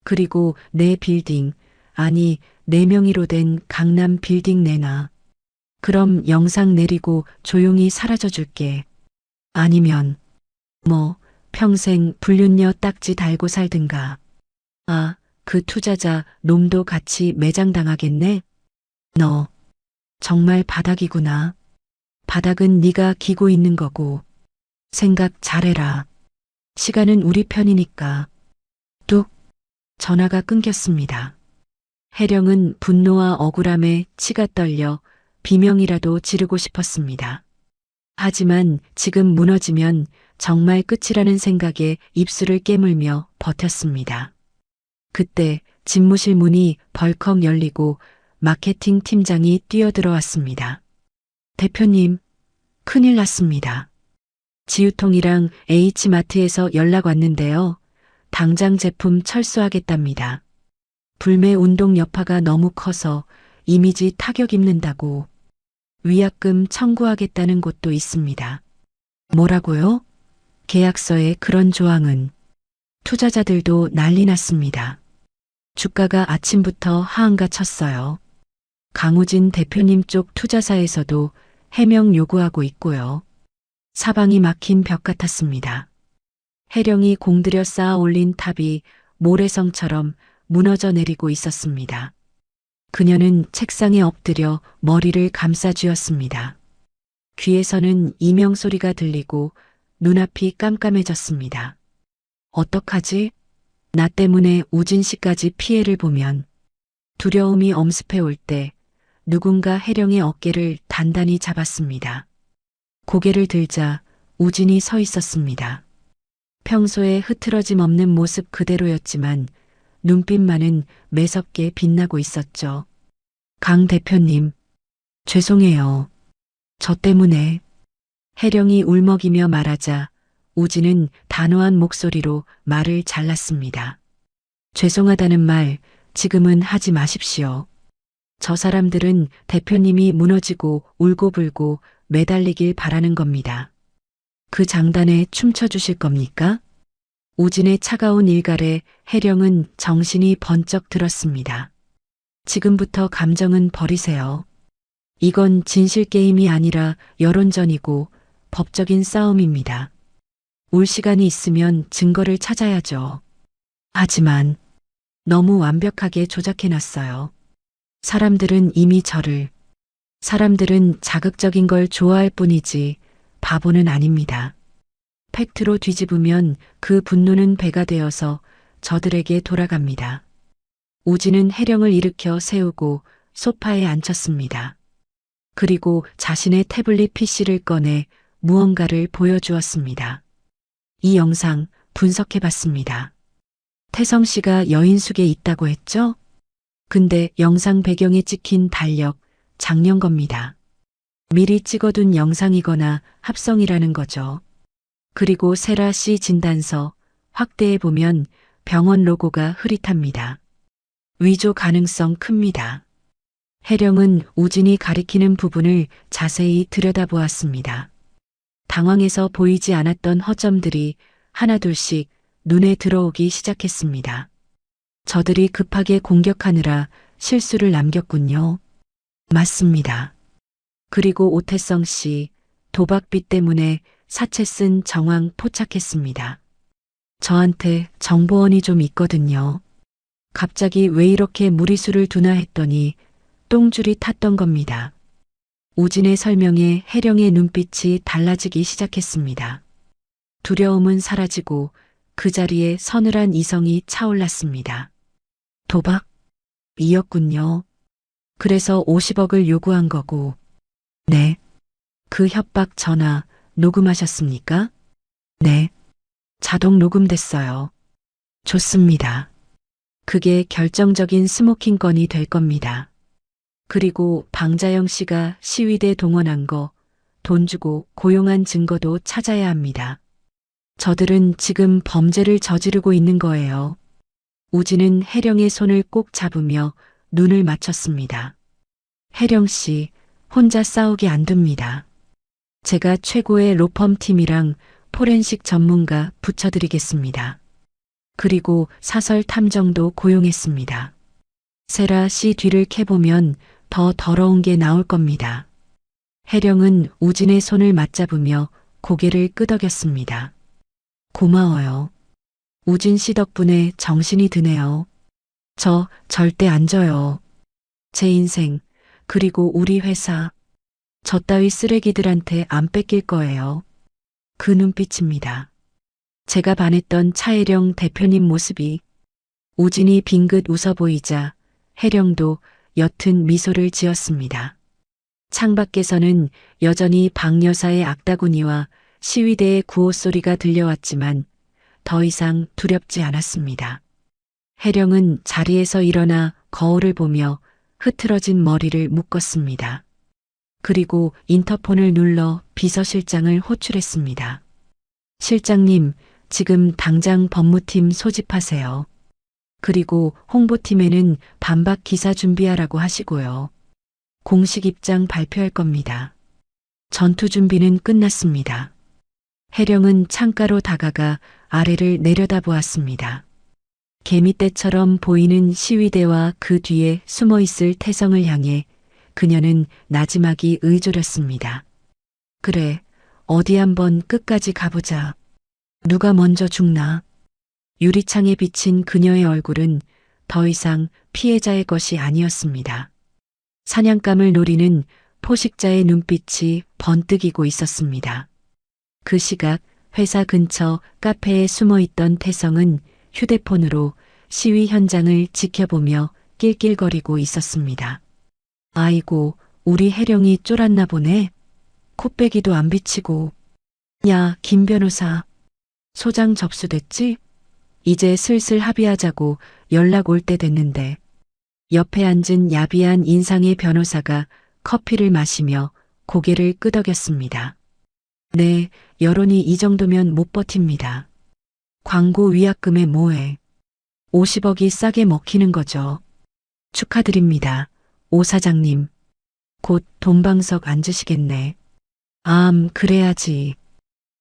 그리고 내 빌딩, 아니 내 명의로 된 강남 빌딩 내놔. 그럼 영상 내리고 조용히 사라져 줄게. 아니면 뭐 평생 불륜녀 딱지 달고 살든가. 아, 그 투자자 놈도 같이 매장당하겠네. 너 정말 바닥이구나. 바닥은 네가 기고 있는 거고. 생각 잘해라. 시간은 우리 편이니까. 뚝. 전화가 끊겼습니다. 혜령은 분노와 억울함에 치가 떨려 비명이라도 지르고 싶었습니다. 하지만 지금 무너지면 정말 끝이라는 생각에 입술을 깨물며 버텼습니다. 그때 집무실 문이 벌컥 열리고 마케팅 팀장이 뛰어들어왔습니다. 대표님, 큰일 났습니다. 지유통이랑 H마트에서 연락 왔는데요. 당장 제품 철수하겠답니다. 불매 운동 여파가 너무 커서 이미지 타격 입는다고 위약금 청구하겠다는 곳도 있습니다. 뭐라고요? 계약서에 그런 조항은 투자자들도 난리 났습니다. 주가가 아침부터 하한가 쳤어요. 강우진 대표님 쪽 투자사에서도 해명 요구하고 있고요. 사방이 막힌 벽 같았습니다. 혜령이 공들여 쌓아 올린 탑이 모래성처럼 무너져 내리고 있었습니다. 그녀는 책상에 엎드려 머리를 감싸쥐었습니다. 귀에서는 이명 소리가 들리고 눈앞이 깜깜해졌습니다. 어떡하지? 나 때문에 우진 씨까지 피해를 보면 두려움이 엄습해 올 때 누군가 혜령의 어깨를 단단히 잡았습니다. 고개를 들자 우진이 서 있었습니다. 평소에 흐트러짐 없는 모습 그대로였지만 눈빛만은 매섭게 빛나고 있었죠. 강 대표님, 죄송해요. 저 때문에. 혜령이 울먹이며 말하자 우진은 단호한 목소리로 말을 잘랐습니다. 죄송하다는 말 지금은 하지 마십시오. 저 사람들은 대표님이 무너지고 울고불고 매달리길 바라는 겁니다. 그 장단에 춤춰주실 겁니까? 우진의 차가운 일갈에 혜령은 정신이 번쩍 들었습니다. 지금부터 감정은 버리세요. 이건 진실 게임이 아니라 여론전이고 법적인 싸움입니다. 울 시간이 있으면 증거를 찾아야죠. 하지만 너무 완벽하게 조작해놨어요. 사람들은 이미 사람들은 자극적인 걸 좋아할 뿐이지 바보는 아닙니다. 팩트로 뒤집으면 그 분노는 배가 되어서 저들에게 돌아갑니다. 우진은 혜령을 일으켜 세우고 소파에 앉혔습니다. 그리고 자신의 태블릿 PC를 꺼내 무언가를 보여주었습니다. 이 영상 분석해봤습니다. 태성 씨가 여인숙에 있다고 했죠? 근데 영상 배경에 찍힌 달력 작년 겁니다. 미리 찍어둔 영상이거나 합성이라는 거죠. 그리고 세라 씨 진단서 확대해 보면 병원 로고가 흐릿합니다. 위조 가능성 큽니다. 혜령은 우진이 가리키는 부분을 자세히 들여다보았습니다. 당황해서 보이지 않았던 허점들이 하나둘씩 눈에 들어오기 시작했습니다. 저들이 급하게 공격하느라 실수를 남겼군요. 맞습니다. 그리고 오태성 씨 도박비 때문에 사채 쓴 정황 포착했습니다. 저한테 정보원이 좀 있거든요. 갑자기 왜 이렇게 무리수를 두나 했더니 똥줄이 탔던 겁니다. 우진의 설명에 혜령의 눈빛이 달라지기 시작했습니다. 두려움은 사라지고 그 자리에 서늘한 이성이 차올랐습니다. 도박이었군요. 그래서 50억을 요구한 거고. 네. 그 협박 전화 녹음하셨습니까? 네. 자동 녹음됐어요. 좋습니다. 그게 결정적인 스모킹 건이 될 겁니다. 그리고 방자영 씨가 시위대 동원한 거, 돈 주고 고용한 증거도 찾아야 합니다. 저들은 지금 범죄를 저지르고 있는 거예요. 우진은 혜령의 손을 꼭 잡으며 눈을 맞췄습니다. 혜령 씨, 혼자 싸우기 안 됩니다. 제가 최고의 로펌 팀이랑 포렌식 전문가 붙여드리겠습니다. 그리고 사설 탐정도 고용했습니다. 세라 씨 뒤를 캐보면 더 더러운 게 나올 겁니다. 혜령은 우진의 손을 맞잡으며 고개를 끄덕였습니다. 고마워요. 우진 씨 덕분에 정신이 드네요. 저 절대 안 져요. 제 인생, 그리고 우리 회사, 저 따위 쓰레기들한테 안 뺏길 거예요. 그 눈빛입니다. 제가 반했던 차혜령 대표님 모습이 우진이 빙긋 웃어 보이자 혜령도 옅은 미소를 지었습니다. 창밖에서는 여전히 박 여사의 악다구니와 시위대의 구호 소리가 들려왔지만 더 이상 두렵지 않았습니다. 혜령은 자리에서 일어나 거울을 보며 흐트러진 머리를 묶었습니다. 그리고 인터폰을 눌러 비서실장을 호출했습니다. 실장님, 지금 당장 법무팀 소집하세요. 그리고 홍보팀에는 반박 기사 준비하라고 하시고요. 공식 입장 발표할 겁니다. 전투 준비는 끝났습니다. 혜령은 창가로 다가가 아래를 내려다보았습니다. 개미떼처럼 보이는 시위대와 그 뒤에 숨어 있을 태성을 향해 그녀는 나지막이 의졸였습니다. 그래, 어디 한번 끝까지 가보자. 누가 먼저 죽나? 유리창에 비친 그녀의 얼굴은 더 이상 피해자의 것이 아니었습니다. 사냥감을 노리는 포식자의 눈빛이 번뜩이고 있었습니다. 그 시각 회사 근처 카페에 숨어 있던 태성은 휴대폰으로 시위 현장을 지켜보며 낄낄거리고 있었습니다. 아이고, 우리 혜령이 쫄았나 보네. 코빼기도 안 비치고. 야, 김 변호사. 소장 접수됐지? 이제 슬슬 합의하자고 연락 올 때 됐는데. 옆에 앉은 야비한 인상의 변호사가 커피를 마시며 고개를 끄덕였습니다. 네, 여론이 이 정도면 못 버팁니다. 광고 위약금에 뭐해. 50억이 싸게 먹히는 거죠. 축하드립니다. 오 사장님. 곧 돈방석 앉으시겠네. 그래야지.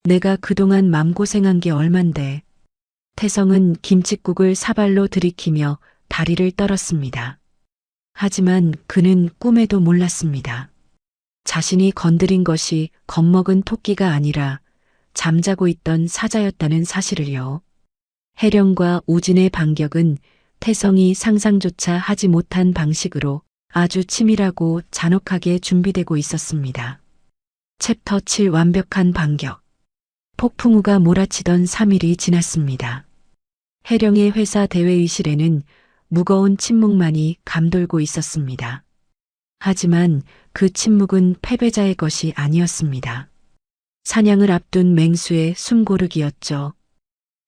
내가 그동안 맘고생한 게 얼만데. 태성은 김칫국을 사발로 들이키며 다리를 떨었습니다. 하지만 그는 꿈에도 몰랐습니다. 자신이 건드린 것이 겁먹은 토끼가 아니라 잠자고 있던 사자였다는 사실을요. 혜령과 우진의 반격은 태성이 상상조차 하지 못한 방식으로 아주 치밀하고 잔혹하게 준비되고 있었습니다. 챕터 7 완벽한 반격. 폭풍우가 몰아치던 3일이 지났습니다. 혜령의 회사 대회의실에는 무거운 침묵만이 감돌고 있었습니다. 하지만 그 침묵은 패배자의 것이 아니었습니다. 사냥을 앞둔 맹수의 숨고르기였죠.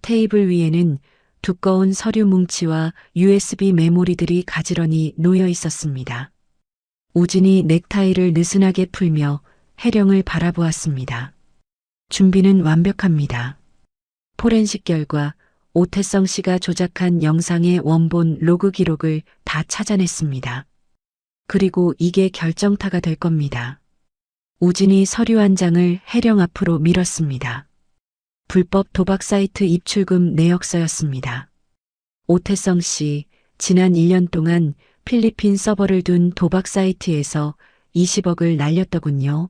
테이블 위에는 두꺼운 서류 뭉치와 USB 메모리들이 가지런히 놓여 있었습니다. 우진이 넥타이를 느슨하게 풀며 혜령을 바라보았습니다. 준비는 완벽합니다. 포렌식 결과 오태성 씨가 조작한 영상의 원본 로그 기록을 다 찾아냈습니다. 그리고 이게 결정타가 될 겁니다. 우진이 서류 한 장을 혜령 앞으로 밀었습니다. 불법 도박 사이트 입출금 내역서였습니다. 오태성 씨, 지난 1년 동안 필리핀 서버를 둔 도박 사이트에서 20억을 날렸더군요.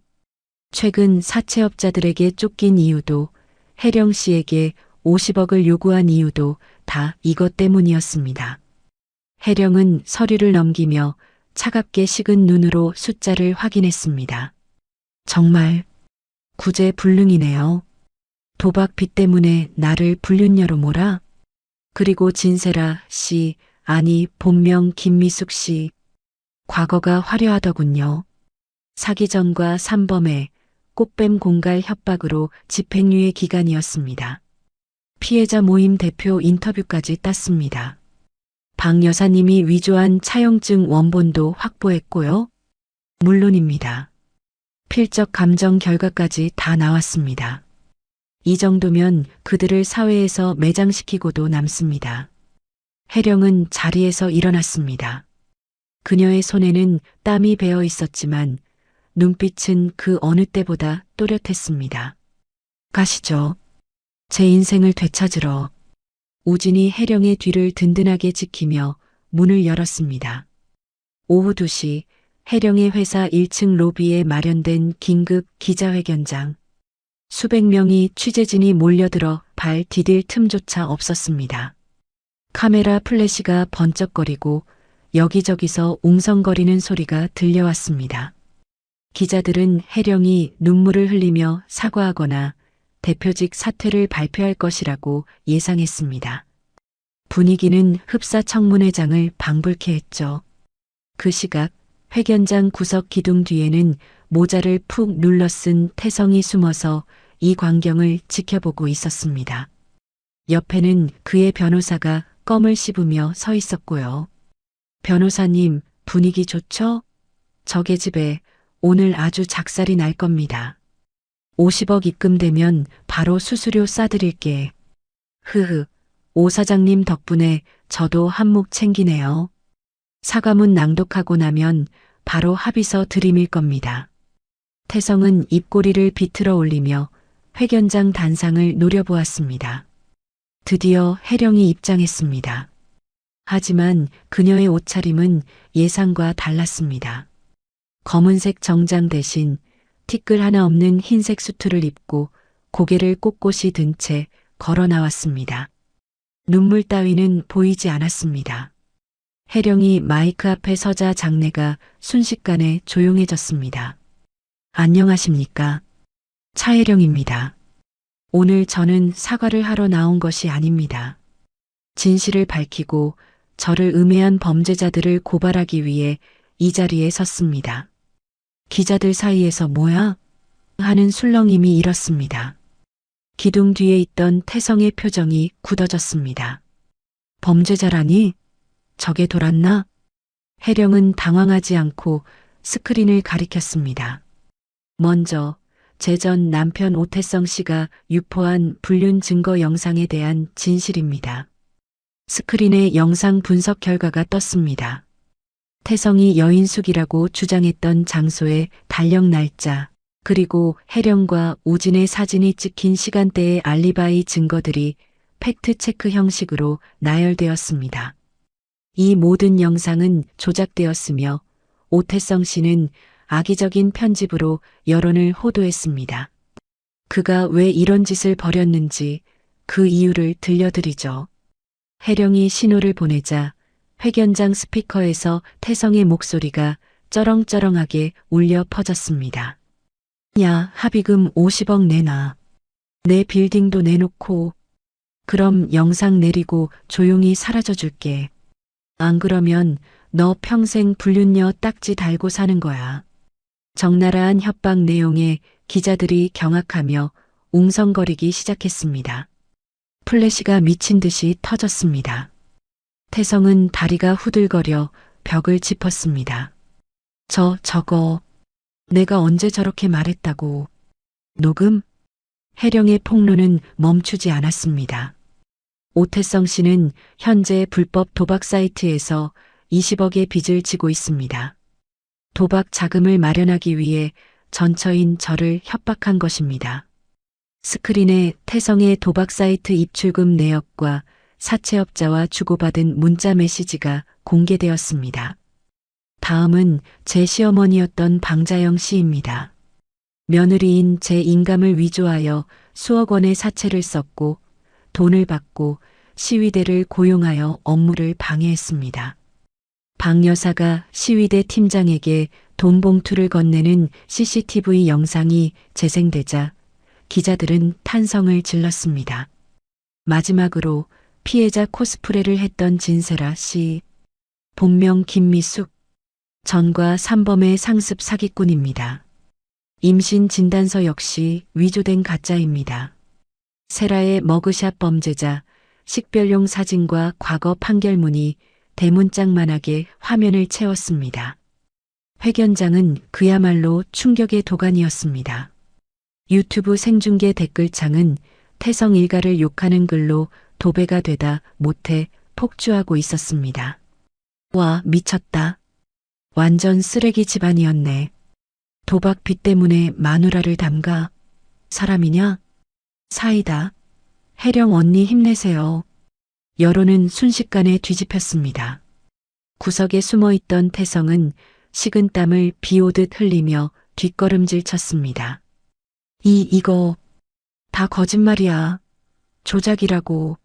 최근 사채업자들에게 쫓긴 이유도 혜령 씨에게 50억을 요구한 이유도 다 이것 때문이었습니다. 혜령은 서류를 넘기며 차갑게 식은 눈으로 숫자를 확인했습니다. 정말 구제불능이네요. 도박 빚 때문에 나를 불륜녀로 몰아? 그리고 진세라 씨, 아니 본명 김미숙 씨. 과거가 화려하더군요. 사기 전과 산범에 꽃뱀 공갈 협박으로 집행유예 기간이었습니다. 피해자 모임 대표 인터뷰까지 땄습니다. 박 여사님이 위조한 차용증 원본도 확보했고요. 물론입니다. 필적 감정 결과까지 다 나왔습니다. 이 정도면 그들을 사회에서 매장시키고도 남습니다. 혜령은 자리에서 일어났습니다. 그녀의 손에는 땀이 배어 있었지만 눈빛은 그 어느 때보다 또렷했습니다. 가시죠. 제 인생을 되찾으러. 우진이 혜령의 뒤를 든든하게 지키며 문을 열었습니다. 오후 2시 혜령의 회사 1층 로비에 마련된 긴급 기자회견장. 수백 명의 취재진이 몰려들어 발 디딜 틈조차 없었습니다. 카메라 플래시가 번쩍거리고 여기저기서 웅성거리는 소리가 들려왔습니다. 기자들은 혜령이 눈물을 흘리며 사과하거나 대표직 사퇴를 발표할 것이라고 예상했습니다. 분위기는 흡사청문회장을 방불케 했죠. 그 시각 회견장 구석 기둥 뒤에는 모자를 푹 눌러 쓴 태성이 숨어서 이 광경을 지켜보고 있었습니다. 옆에는 그의 변호사가 껌을 씹으며 서 있었고요. 변호사님, 분위기 좋죠? 저게 집에 오늘 아주 작살이 날 겁니다. 50억 입금되면 바로 수수료 싸드릴게. 흐흐, 오 사장님 덕분에 저도 한몫 챙기네요. 사과문 낭독하고 나면 바로 합의서 들이밀 겁니다. 태성은 입꼬리를 비틀어 올리며 회견장 단상을 노려보았습니다. 드디어 혜령이 입장했습니다. 하지만 그녀의 옷차림은 예상과 달랐습니다. 검은색 정장 대신 티끌 하나 없는 흰색 수트를 입고 고개를 꼿꼿이 든 채 걸어 나왔습니다. 눈물 따위는 보이지 않았습니다. 혜령이 마이크 앞에 서자 장내가 순식간에 조용해졌습니다. 안녕하십니까? 차혜령입니다. 오늘 저는 사과를 하러 나온 것이 아닙니다. 진실을 밝히고 저를 음해한 범죄자들을 고발하기 위해 이 자리에 섰습니다. 기자들 사이에서 뭐야? 하는 술렁임이 일었습니다. 기둥 뒤에 있던 태성의 표정이 굳어졌습니다. 범죄자라니? 저게 돌았나? 혜령은 당황하지 않고 스크린을 가리켰습니다. 먼저 제 전 남편 오태성 씨가 유포한 불륜 증거 영상에 대한 진실입니다. 스크린에 영상 분석 결과가 떴습니다. 태성이 여인숙이라고 주장했던 장소의 달력 날짜, 그리고 혜령과 우진의 사진이 찍힌 시간대의 알리바이 증거들이 팩트체크 형식으로 나열되었습니다. 이 모든 영상은 조작되었으며 오태성 씨는 악의적인 편집으로 여론을 호도했습니다. 그가 왜 이런 짓을 벌였는지 그 이유를 들려드리죠. 혜령이 신호를 보내자 회견장 스피커에서 태성의 목소리가 쩌렁쩌렁하게 울려 퍼졌습니다. 야, 합의금 50억 내놔. 내 빌딩도 내놓고 그럼 영상 내리고 조용히 사라져 줄게. 안 그러면 너 평생 불륜녀 딱지 달고 사는 거야. 적나라한 협박 내용에 기자들이 경악하며 웅성거리기 시작했습니다. 플래시가 미친 듯이 터졌습니다. 태성은 다리가 후들거려 벽을 짚었습니다. 저거, 내가 언제 저렇게 말했다고. 녹음? 혜령의 폭로는 멈추지 않았습니다. 오태성 씨는 현재 불법 도박 사이트에서 20억의 빚을 지고 있습니다. 도박 자금을 마련하기 위해 전처인 저를 협박한 것입니다. 스크린에 태성의 도박 사이트 입출금 내역과 사채업자와 주고받은 문자 메시지가 공개되었습니다. 다음은 제 시어머니였던 방자영 씨입니다. 며느리인 제 인감을 위조하여 수억 원의 사채를 썼고 돈을 받고 시위대를 고용하여 업무를 방해했습니다. 방 여사가 시위대 팀장에게 돈 봉투를 건네는 CCTV 영상이 재생되자 기자들은 탄성을 질렀습니다. 마지막으로 피해자 코스프레를 했던 진세라 씨, 본명 김미숙, 전과 3범의 상습 사기꾼입니다. 임신 진단서 역시 위조된 가짜입니다. 세라의 머그샷 범죄자, 식별용 사진과 과거 판결문이 대문짝만하게 화면을 채웠습니다. 회견장은 그야말로 충격의 도가니였습니다. 유튜브 생중계 댓글창은 태성 일가를 욕하는 글로 도배가 되다 못해 폭주하고 있었습니다. 와, 미쳤다. 완전 쓰레기 집안이었네. 도박 빚 때문에 마누라를 담가. 사람이냐? 사이다. 혜령 언니 힘내세요. 여론은 순식간에 뒤집혔습니다. 구석에 숨어있던 태성은 식은땀을 비오듯 흘리며 뒷걸음질 쳤습니다. 이거 다 거짓말이야. 조작이라고.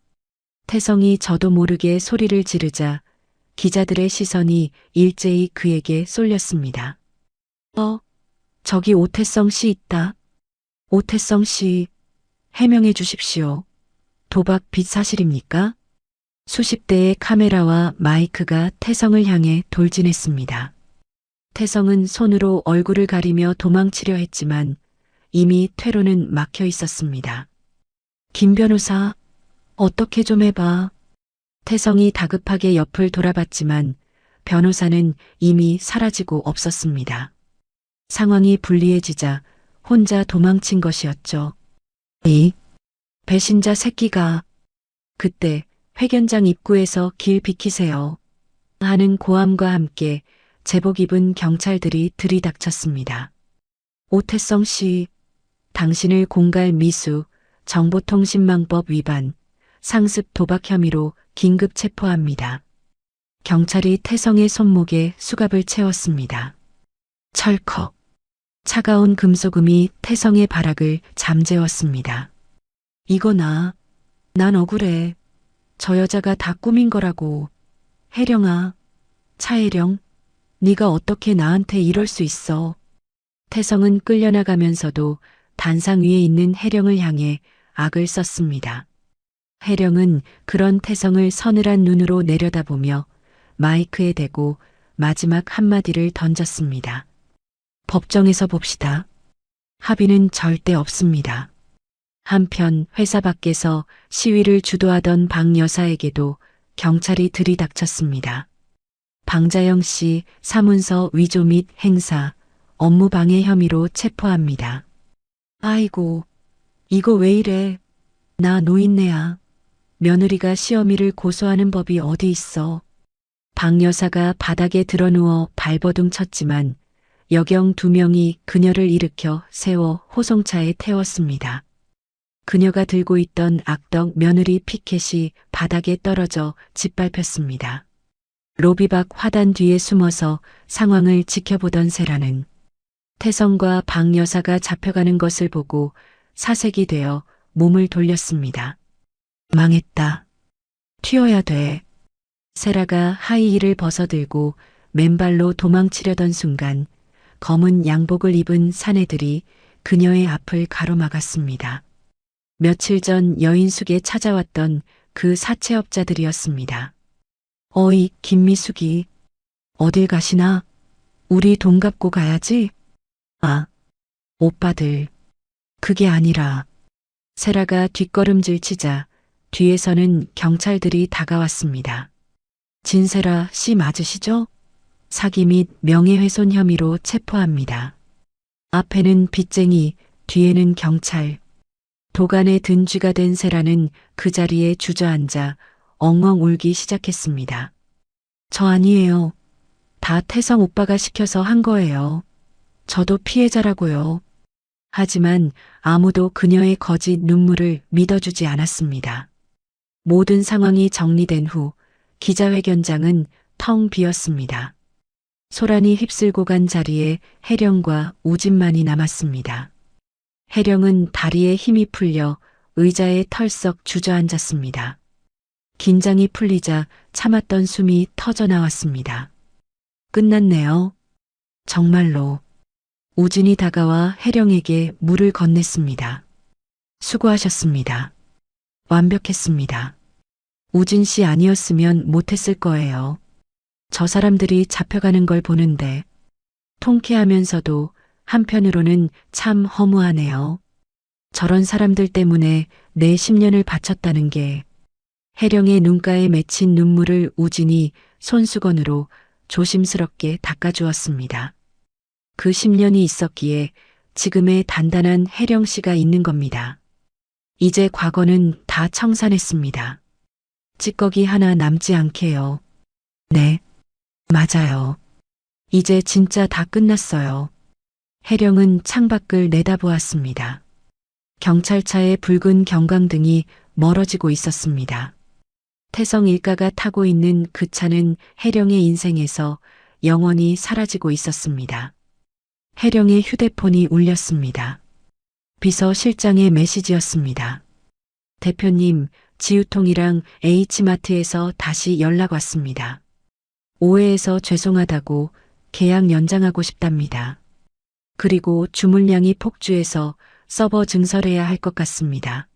태성이 저도 모르게 소리를 지르자 기자들의 시선이 일제히 그에게 쏠렸습니다. 저기 오태성 씨 있다. 오태성 씨, 해명해 주십시오. 도박 빚 사실입니까? 수십 대의 카메라와 마이크가 태성을 향해 돌진했습니다. 태성은 손으로 얼굴을 가리며 도망치려 했지만 이미 퇴로는 막혀 있었습니다. 김 변호사, 어떻게 좀 해봐. 태성이 다급하게 옆을 돌아봤지만 변호사는 이미 사라지고 없었습니다. 상황이 불리해지자 혼자 도망친 것이었죠. 이 배신자 새끼가. 그때 회견장 입구에서 길 비키세요 하는 고함과 함께 제복 입은 경찰들이 들이닥쳤습니다. 오태성 씨, 당신을 공갈 미수, 정보통신망법 위반, 상습 도박 혐의로 긴급 체포합니다. 경찰이 태성의 손목에 수갑을 채웠습니다. 철컥. 차가운 금속음이 태성의 발악을 잠재웠습니다. 이거 난 억울해. 저 여자가 다 꾸민 거라고. 혜령아, 차혜령, 네가 어떻게 나한테 이럴 수 있어. 태성은 끌려나가면서도 단상 위에 있는 혜령을 향해 악을 썼습니다. 혜령은 그런 태성을 서늘한 눈으로 내려다보며 마이크에 대고 마지막 한마디를 던졌습니다. 법정에서 봅시다. 합의는 절대 없습니다. 한편 회사 밖에서 시위를 주도하던 박 여사에게도 경찰이 들이닥쳤습니다. 방자영 씨 사문서 위조 및 행사, 업무 방해 혐의로 체포합니다. 아이고, 이거 왜 이래. 나 노인네야. 며느리가 시어미를 고소하는 법이 어디 있어. 박 여사가 바닥에 드러누워 발버둥 쳤지만 여경 2명이 그녀를 일으켜 세워 호송차에 태웠습니다. 그녀가 들고 있던 악덕 며느리 피켓이 바닥에 떨어져 짓밟혔습니다. 로비 밖 화단 뒤에 숨어서 상황을 지켜보던 세라는 태성과 박 여사가 잡혀가는 것을 보고 사색이 되어 몸을 돌렸습니다. 망했다. 튀어야 돼. 세라가 하이힐을 벗어들고 맨발로 도망치려던 순간 검은 양복을 입은 사내들이 그녀의 앞을 가로막았습니다. 며칠 전 여인숙에 찾아왔던 그 사채업자들이었습니다. 어이, 김미숙이. 어딜 가시나? 우리 돈 갚고 가야지. 아, 오빠들. 그게 아니라. 세라가 뒷걸음질 치자 뒤에서는 경찰들이 다가왔습니다. 진세라 씨 맞으시죠? 사기 및 명예훼손 혐의로 체포합니다. 앞에는 빚쟁이, 뒤에는 경찰. 도간에 든 쥐가 된 세라는 그 자리에 주저앉아 엉엉 울기 시작했습니다. 저 아니에요. 다 태성 오빠가 시켜서 한 거예요. 저도 피해자라고요. 하지만 아무도 그녀의 거짓 눈물을 믿어주지 않았습니다. 모든 상황이 정리된 후 기자회견장은 텅 비었습니다. 소란이 휩쓸고 간 자리에 혜령과 우진만이 남았습니다. 혜령은 다리에 힘이 풀려 의자에 털썩 주저앉았습니다. 긴장이 풀리자 참았던 숨이 터져 나왔습니다. 끝났네요. 정말로. 우진이 다가와 혜령에게 물을 건넸습니다. 수고하셨습니다. 완벽했습니다. 우진 씨 아니었으면 못했을 거예요. 저 사람들이 잡혀가는 걸 보는데 통쾌하면서도 한편으로는 참 허무하네요. 저런 사람들 때문에 내 10년을 바쳤다는 게. 혜령의 눈가에 맺힌 눈물을 우진이 손수건으로 조심스럽게 닦아주었습니다. 그 10년이 있었기에 지금의 단단한 혜령 씨가 있는 겁니다. 이제 과거는 다 청산했습니다. 찌꺼기 하나 남지 않게요. 네, 맞아요. 이제 진짜 다 끝났어요. 혜령은 창밖을 내다보았습니다. 경찰차의 붉은 경광등이 멀어지고 있었습니다. 태성 일가가 타고 있는 그 차는 혜령의 인생에서 영원히 사라지고 있었습니다. 혜령의 휴대폰이 울렸습니다. 비서실장의 메시지였습니다. 대표님, 지우통이랑 H마트에서 다시 연락 왔습니다. 오해해서 죄송하다고 계약 연장하고 싶답니다. 그리고 주문량이 폭주해서 서버 증설해야 할 것 같습니다.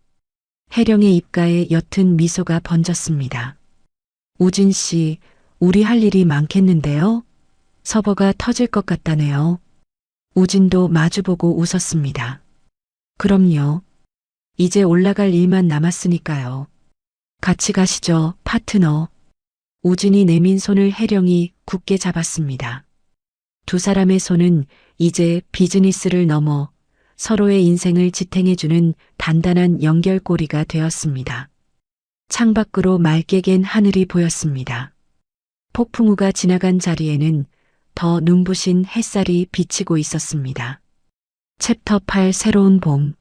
혜령의 입가에 옅은 미소가 번졌습니다. 우진 씨, 우리 할 일이 많겠는데요? 서버가 터질 것 같다네요. 우진도 마주보고 웃었습니다. 그럼요. 이제 올라갈 일만 남았으니까요. 같이 가시죠, 파트너. 우진이 내민 손을 혜령이 굳게 잡았습니다. 두 사람의 손은 이제 비즈니스를 넘어 서로의 인생을 지탱해주는 단단한 연결고리가 되었습니다. 창밖으로 맑게 갠 하늘이 보였습니다. 폭풍우가 지나간 자리에는 더 눈부신 햇살이 비치고 있었습니다. 챕터 8 새로운 봄.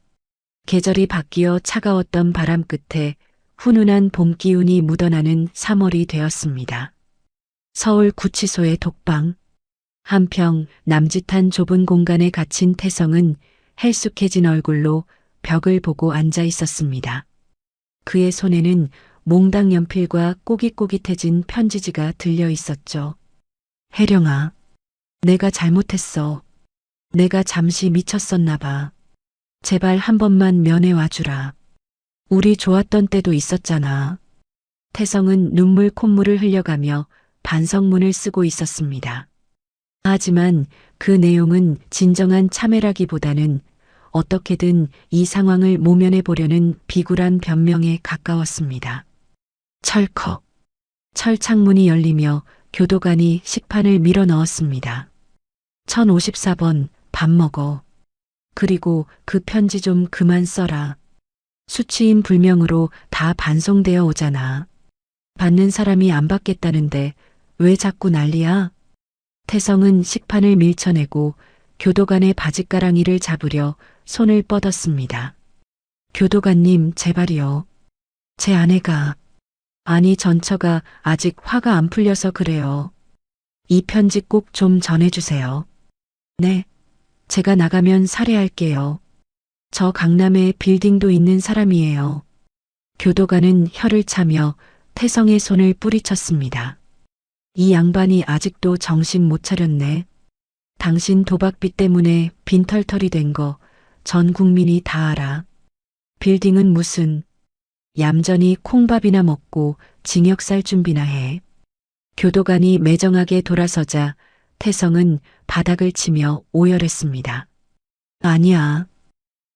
계절이 바뀌어 차가웠던 바람 끝에 훈훈한 봄 기운이 묻어나는 3월이 되었습니다. 서울 구치소의 독방. 한평 남짓한 좁은 공간에 갇힌 태성은 헬쑥해진 얼굴로 벽을 보고 앉아 있었습니다. 그의 손에는 몽당 연필과 꼬깃꼬깃해진 편지지가 들려 있었죠. 혜령아, 내가 잘못했어. 내가 잠시 미쳤었나 봐. 제발 한 번만 면회 와주라. 우리 좋았던 때도 있었잖아. 태성은 눈물 콧물을 흘려가며 반성문을 쓰고 있었습니다. 하지만 그 내용은 진정한 참회라기보다는 어떻게든 이 상황을 모면해 보려는 비굴한 변명에 가까웠습니다. 철컥. 철창문이 열리며 교도관이 식판을 밀어 넣었습니다. 1054번, 밥 먹어. 그리고 그 편지 좀 그만 써라. 수치인 불명으로 다 반송되어 오잖아. 받는 사람이 안 받겠다는데 왜 자꾸 난리야? 태성은 식판을 밀쳐내고 교도관의 바짓가랑이를 잡으려 손을 뻗었습니다. 교도관님, 제발이요. 제 아내가, 아니 전처가 아직 화가 안 풀려서 그래요. 이 편지 꼭 좀 전해주세요. 네, 제가 나가면 살해할게요. 저 강남에 빌딩도 있는 사람이에요. 교도관은 혀를 차며 태성의 손을 뿌리쳤습니다. 이 양반이 아직도 정신 못 차렸네. 당신 도박빚 때문에 빈털털이 된 거 전 국민이 다 알아. 빌딩은 무슨, 얌전히 콩밥이나 먹고 징역 살 준비나 해. 교도관이 매정하게 돌아서자 태성은 바닥을 치며 오열했습니다. 아니야.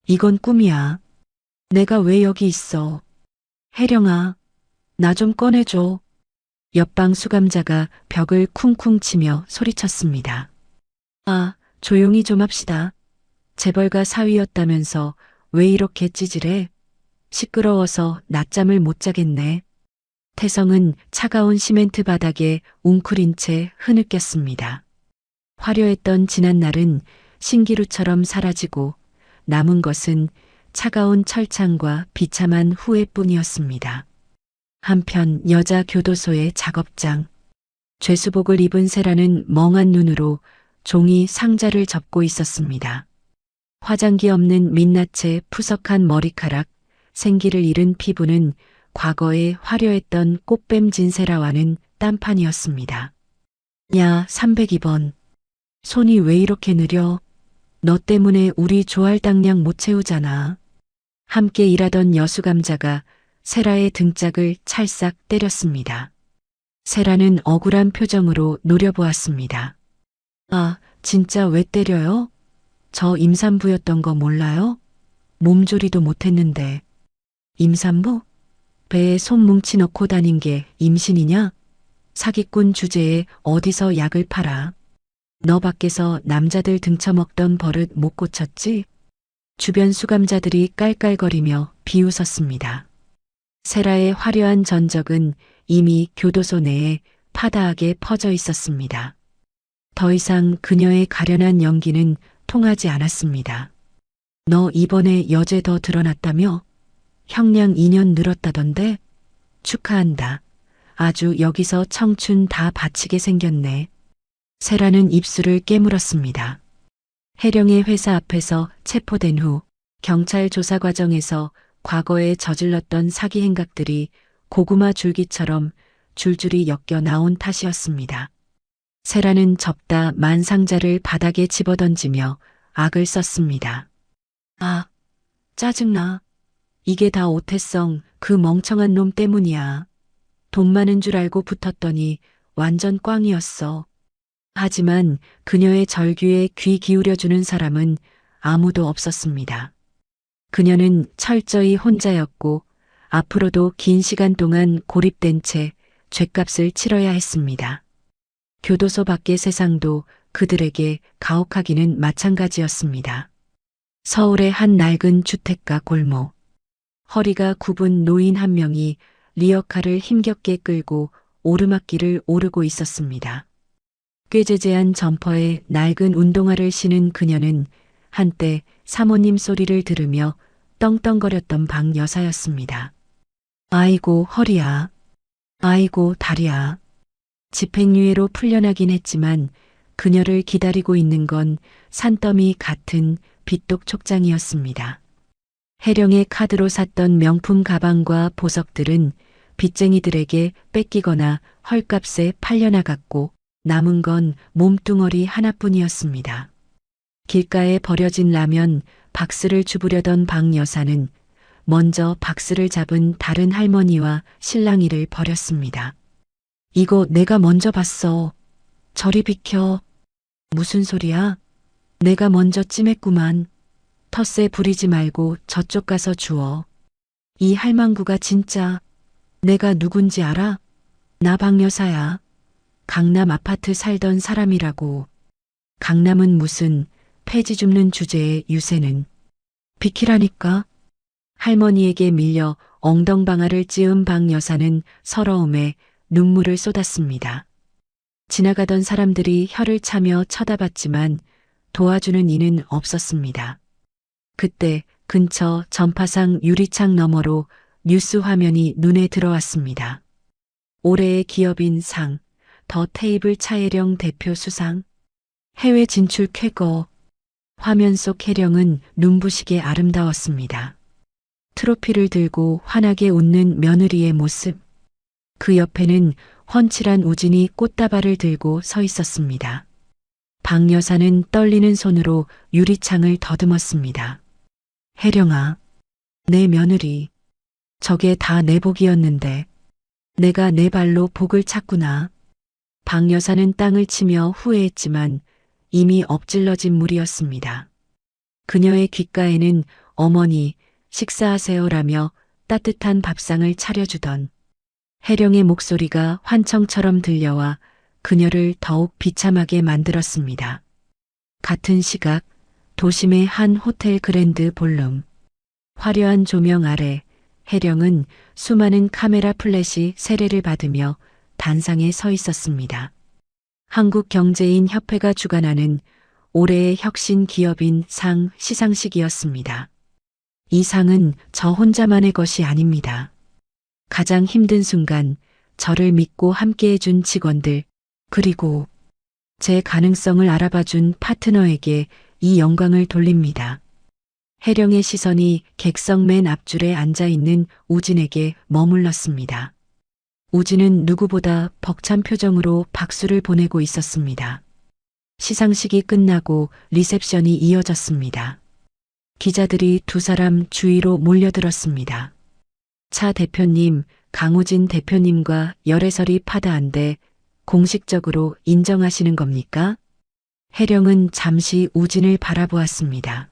이건 꿈이야. 내가 왜 여기 있어. 혜령아, 나 좀 꺼내줘. 옆방 수감자가 벽을 쿵쿵 치며 소리쳤습니다. 아, 조용히 좀 합시다. 재벌가 사위였다면서 왜 이렇게 찌질해? 시끄러워서 낮잠을 못 자겠네. 태성은 차가운 시멘트 바닥에 웅크린 채 흐느꼈습니다. 화려했던 지난날은 신기루처럼 사라지고 남은 것은 차가운 철창과 비참한 후회뿐이었습니다. 한편 여자 교도소의 작업장. 죄수복을 입은 세라는 멍한 눈으로 종이 상자를 접고 있었습니다. 화장기 없는 민낯의 푸석한 머리카락, 생기를 잃은 피부는 과거에 화려했던 꽃뱀 진세라와는 딴판이었습니다. 야, 302번. 손이 왜 이렇게 느려? 너 때문에 우리 조할당량 못 채우잖아. 함께 일하던 여수감자가 세라의 등짝을 찰싹 때렸습니다. 세라는 억울한 표정으로 노려보았습니다. 아, 진짜 왜 때려요? 저 임산부였던 거 몰라요? 몸조리도 못했는데. 임산부? 배에 손 뭉치 넣고 다닌 게 임신이냐? 사기꾼 주제에 어디서 약을 팔아? 너 밖에서 남자들 등쳐먹던 버릇 못 고쳤지? 주변 수감자들이 깔깔거리며 비웃었습니다. 세라의 화려한 전적은 이미 교도소 내에 파다하게 퍼져 있었습니다. 더 이상 그녀의 가련한 연기는 통하지 않았습니다. 너 이번에 여죄 더 드러났다며? 형량 2년 늘었다던데? 축하한다. 아주 여기서 청춘 다 바치게 생겼네. 세라는 입술을 깨물었습니다. 혜령의 회사 앞에서 체포된 후 경찰 조사 과정에서 과거에 저질렀던 사기 행각들이 고구마 줄기처럼 줄줄이 엮여 나온 탓이었습니다. 세라는 접다 만 상자를 바닥에 집어던지며 악을 썼습니다. 아, 짜증나. 이게 다 오태성 그 멍청한 놈 때문이야. 돈 많은 줄 알고 붙었더니 완전 꽝이었어. 하지만 그녀의 절규에 귀 기울여주는 사람은 아무도 없었습니다. 그녀는 철저히 혼자였고 앞으로도 긴 시간 동안 고립된 채 죗값을 치러야 했습니다. 교도소 밖의 세상도 그들에게 가혹하기는 마찬가지였습니다. 서울의 한 낡은 주택가 골목. 허리가 굽은 노인 한 명이 리어카를 힘겹게 끌고 오르막길을 오르고 있었습니다. 꾀죄죄한 점퍼에 낡은 운동화를 신은 그녀는 한때 사모님 소리를 들으며 떵떵거렸던 방 여사였습니다. 아이고 허리야. 아이고 다리야. 집행유예로 풀려나긴 했지만 그녀를 기다리고 있는 건 산더미 같은 빚독 촉장이었습니다. 해령의 카드로 샀던 명품 가방과 보석들은 빚쟁이들에게 뺏기거나 헐값에 팔려나갔고 남은 건 몸뚱어리 하나뿐이었습니다. 길가에 버려진 라면 박스를 주부려던 방 여사는 먼저 박스를 잡은 다른 할머니와 실랑이를 벌였습니다. 이거 내가 먼저 봤어. 저리 비켜. 무슨 소리야? 내가 먼저 찜했구만. 텃세 부리지 말고 저쪽 가서 주워. 이 할망구가 진짜 내가 누군지 알아? 나 박여사야. 강남 아파트 살던 사람이라고. 강남은 무슨 폐지 줍는 주제에 유세는. 비키라니까. 할머니에게 밀려 엉덩방아를 찧은 박 여사는 서러움에 눈물을 쏟았습니다. 지나가던 사람들이 혀를 차며 쳐다봤지만 도와주는 이는 없었습니다. 그때 근처 전파상 유리창 너머로 뉴스 화면이 눈에 들어왔습니다. 올해의 기업인 상, 더 테이블 차혜령 대표 수상, 해외 진출 쾌거. 화면 속 혜령은 눈부시게 아름다웠습니다. 트로피를 들고 환하게 웃는 며느리의 모습. 그 옆에는 훤칠한 우진이 꽃다발을 들고 서 있었습니다. 박 여사는 떨리는 손으로 유리창을 더듬었습니다. 혜령아, 내 며느리. 저게 다 내 복이었는데 내가 내 발로 복을 찾구나. 박 여사는 땅을 치며 후회했지만 이미 엎질러진 물이었습니다. 그녀의 귓가에는 어머니 식사하세요라며 따뜻한 밥상을 차려주던 혜령의 목소리가 환청처럼 들려와 그녀를 더욱 비참하게 만들었습니다. 같은 시각 도심의 한 호텔 그랜드 볼룸. 화려한 조명 아래 혜령은 수많은 카메라 플래시 세례를 받으며 단상에 서 있었습니다. 한국경제인협회가 주관하는 올해의 혁신 기업인 상 시상식이었습니다. 이 상은 저 혼자만의 것이 아닙니다. 가장 힘든 순간 저를 믿고 함께해준 직원들, 그리고 제 가능성을 알아봐준 파트너에게 이 영광을 돌립니다. 혜령의 시선이 객석 맨 앞줄에 앉아있는 우진에게 머물렀습니다. 우진은 누구보다 벅찬 표정으로 박수를 보내고 있었습니다. 시상식이 끝나고 리셉션이 이어졌습니다. 기자들이 두 사람 주위로 몰려들었습니다. 차 대표님, 강우진 대표님과 열애설이 파다한데 공식적으로 인정하시는 겁니까? 혜령은 잠시 우진을 바라보았습니다.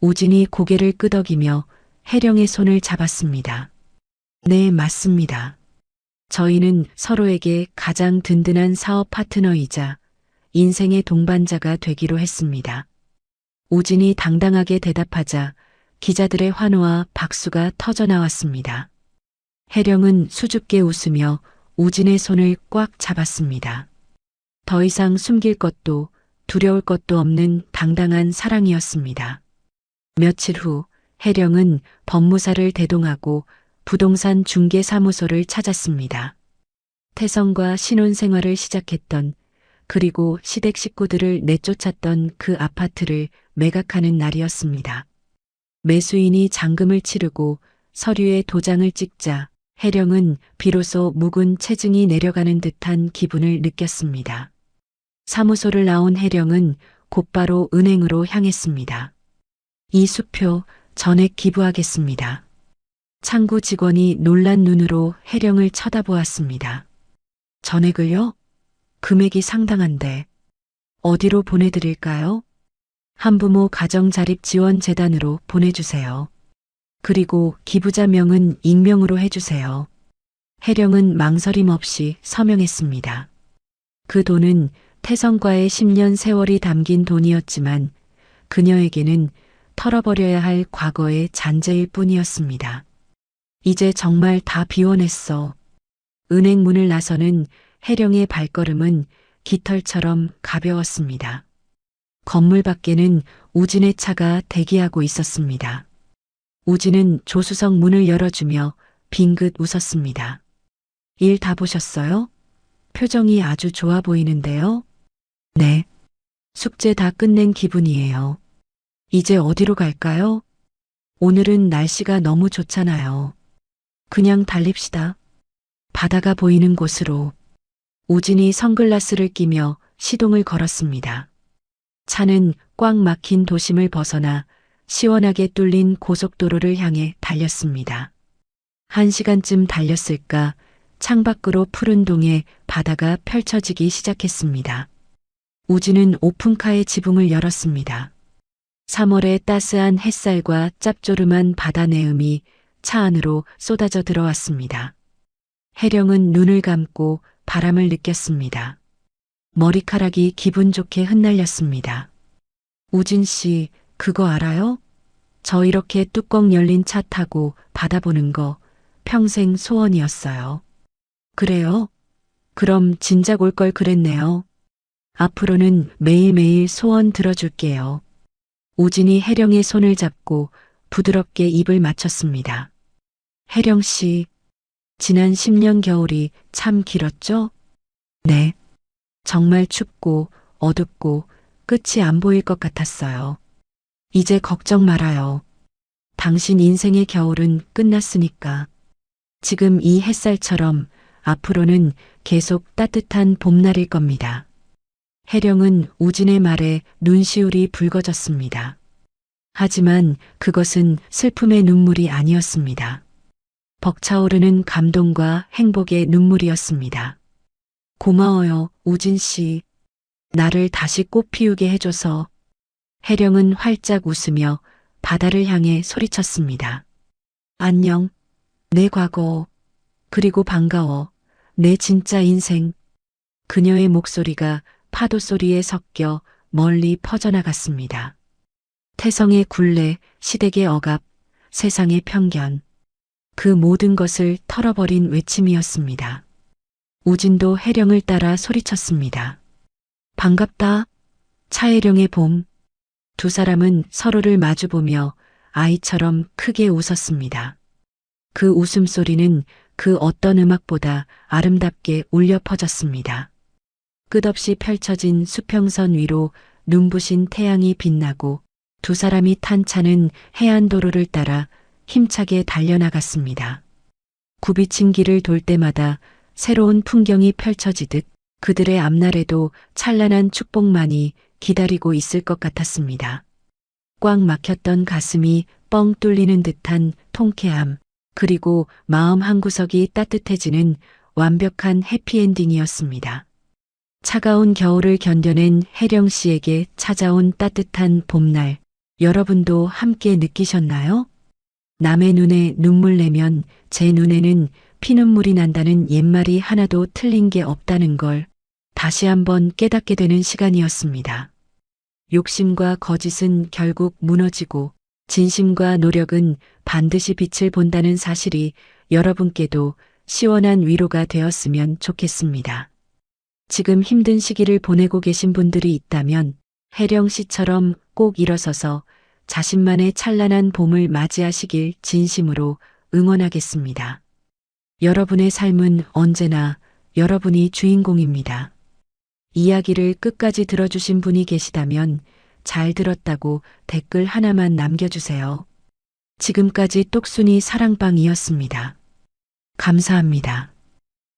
우진이 고개를 끄덕이며 혜령의 손을 잡았습니다. 네, 맞습니다. 저희는 서로에게 가장 든든한 사업 파트너이자 인생의 동반자가 되기로 했습니다. 우진이 당당하게 대답하자 기자들의 환호와 박수가 터져나왔습니다. 혜령은 수줍게 웃으며 우진의 손을 꽉 잡았습니다. 더 이상 숨길 것도 두려울 것도 없는 당당한 사랑이었습니다. 며칠 후 혜령은 법무사를 대동하고 부동산 중개사무소를 찾았습니다. 태성과 신혼생활을 시작했던, 그리고 시댁 식구들을 내쫓았던 그 아파트를 매각하는 날이었습니다. 매수인이 잔금을 치르고 서류에 도장을 찍자 혜령은 비로소 묵은 체증이 내려가는 듯한 기분을 느꼈습니다. 사무소를 나온 혜령은 곧바로 은행으로 향했습니다. 이 수표 전액 기부하겠습니다. 창구 직원이 놀란 눈으로 혜령을 쳐다보았습니다. 전액을요? 금액이 상당한데 어디로 보내드릴까요? 한부모 가정자립지원재단으로 보내주세요. 그리고 기부자 명은 익명으로 해주세요. 혜령은 망설임 없이 서명했습니다. 그 돈은 태성과의 10년 세월이 담긴 돈이었지만 그녀에게는 털어버려야 할 과거의 잔재일 뿐이었습니다. 이제 정말 다 비워냈어. 은행 문을 나서는 혜령의 발걸음은 깃털처럼 가벼웠습니다. 건물 밖에는 우진의 차가 대기하고 있었습니다. 우진은 조수석 문을 열어주며 빙긋 웃었습니다. 일 다 보셨어요? 표정이 아주 좋아 보이는데요? 네. 숙제 다 끝낸 기분이에요. 이제 어디로 갈까요? 오늘은 날씨가 너무 좋잖아요. 그냥 달립시다. 바다가 보이는 곳으로. 우진이 선글라스를 끼며 시동을 걸었습니다. 차는 꽉 막힌 도심을 벗어나 시원하게 뚫린 고속도로를 향해 달렸습니다. 1시간쯤 달렸을까 창밖으로 푸른 동에 바다가 펼쳐지기 시작했습니다. 우진은 오픈카의 지붕을 열었습니다. 3월의 따스한 햇살과 짭조름한 바다 내음이 차 안으로 쏟아져 들어왔습니다. 혜령은 눈을 감고 바람을 느꼈습니다. 머리카락이 기분 좋게 흩날렸습니다. 우진 씨, 그거 알아요? 저 이렇게 뚜껑 열린 차 타고 바다 보는 거 평생 소원이었어요. 그래요? 그럼 진작 올 걸 그랬네요. 앞으로는 매일매일 소원 들어줄게요. 우진이 혜령의 손을 잡고 부드럽게 입을 맞췄습니다. 혜령 씨, 지난 10년 겨울이 참 길었죠? 네. 정말 춥고 어둡고 끝이 안 보일 것 같았어요. 이제 걱정 말아요. 당신 인생의 겨울은 끝났으니까. 지금 이 햇살처럼 앞으로는 계속 따뜻한 봄날일 겁니다. 혜령은 우진의 말에 눈시울이 붉어졌습니다. 하지만 그것은 슬픔의 눈물이 아니었습니다. 벅차오르는 감동과 행복의 눈물이었습니다. 고마워요, 우진 씨. 나를 다시 꽃 피우게 해줘서. 혜령은 활짝 웃으며 바다를 향해 소리쳤습니다. 안녕, 내 과거. 그리고 반가워, 내 진짜 인생. 그녀의 목소리가 파도 소리에 섞여 멀리 퍼져나갔습니다. 태성의 굴레, 시댁의 억압, 세상의 편견. 그 모든 것을 털어버린 외침이었습니다. 우진도 혜령을 따라 소리쳤습니다. 반갑다, 차혜령의 봄. 두 사람은 서로를 마주보며 아이처럼 크게 웃었습니다. 그 웃음소리는 그 어떤 음악보다 아름답게 울려 퍼졌습니다. 끝없이 펼쳐진 수평선 위로 눈부신 태양이 빛나고 두 사람이 탄 차는 해안도로를 따라 힘차게 달려나갔습니다. 굽이친 길을 돌 때마다 새로운 풍경이 펼쳐지듯 그들의 앞날에도 찬란한 축복만이 기다리고 있을 것 같았습니다. 꽉 막혔던 가슴이 뻥 뚫리는 듯한 통쾌함, 그리고 마음 한구석이 따뜻해지는 완벽한 해피엔딩이었습니다. 차가운 겨울을 견뎌낸 혜령 씨에게 찾아온 따뜻한 봄날, 여러분도 함께 느끼셨나요? 남의 눈에 눈물 내면 제 눈에는 피눈물이 난다는 옛말이 하나도 틀린 게 없다는 걸 다시 한번 깨닫게 되는 시간이었습니다. 욕심과 거짓은 결국 무너지고 진심과 노력은 반드시 빛을 본다는 사실이 여러분께도 시원한 위로가 되었으면 좋겠습니다. 지금 힘든 시기를 보내고 계신 분들이 있다면 혜령 씨처럼 꼭 일어서서 자신만의 찬란한 봄을 맞이하시길 진심으로 응원하겠습니다. 여러분의 삶은 언제나 여러분이 주인공입니다. 이야기를 끝까지 들어주신 분이 계시다면 잘 들었다고 댓글 하나만 남겨주세요. 지금까지 똑순이 사랑방이었습니다. 감사합니다.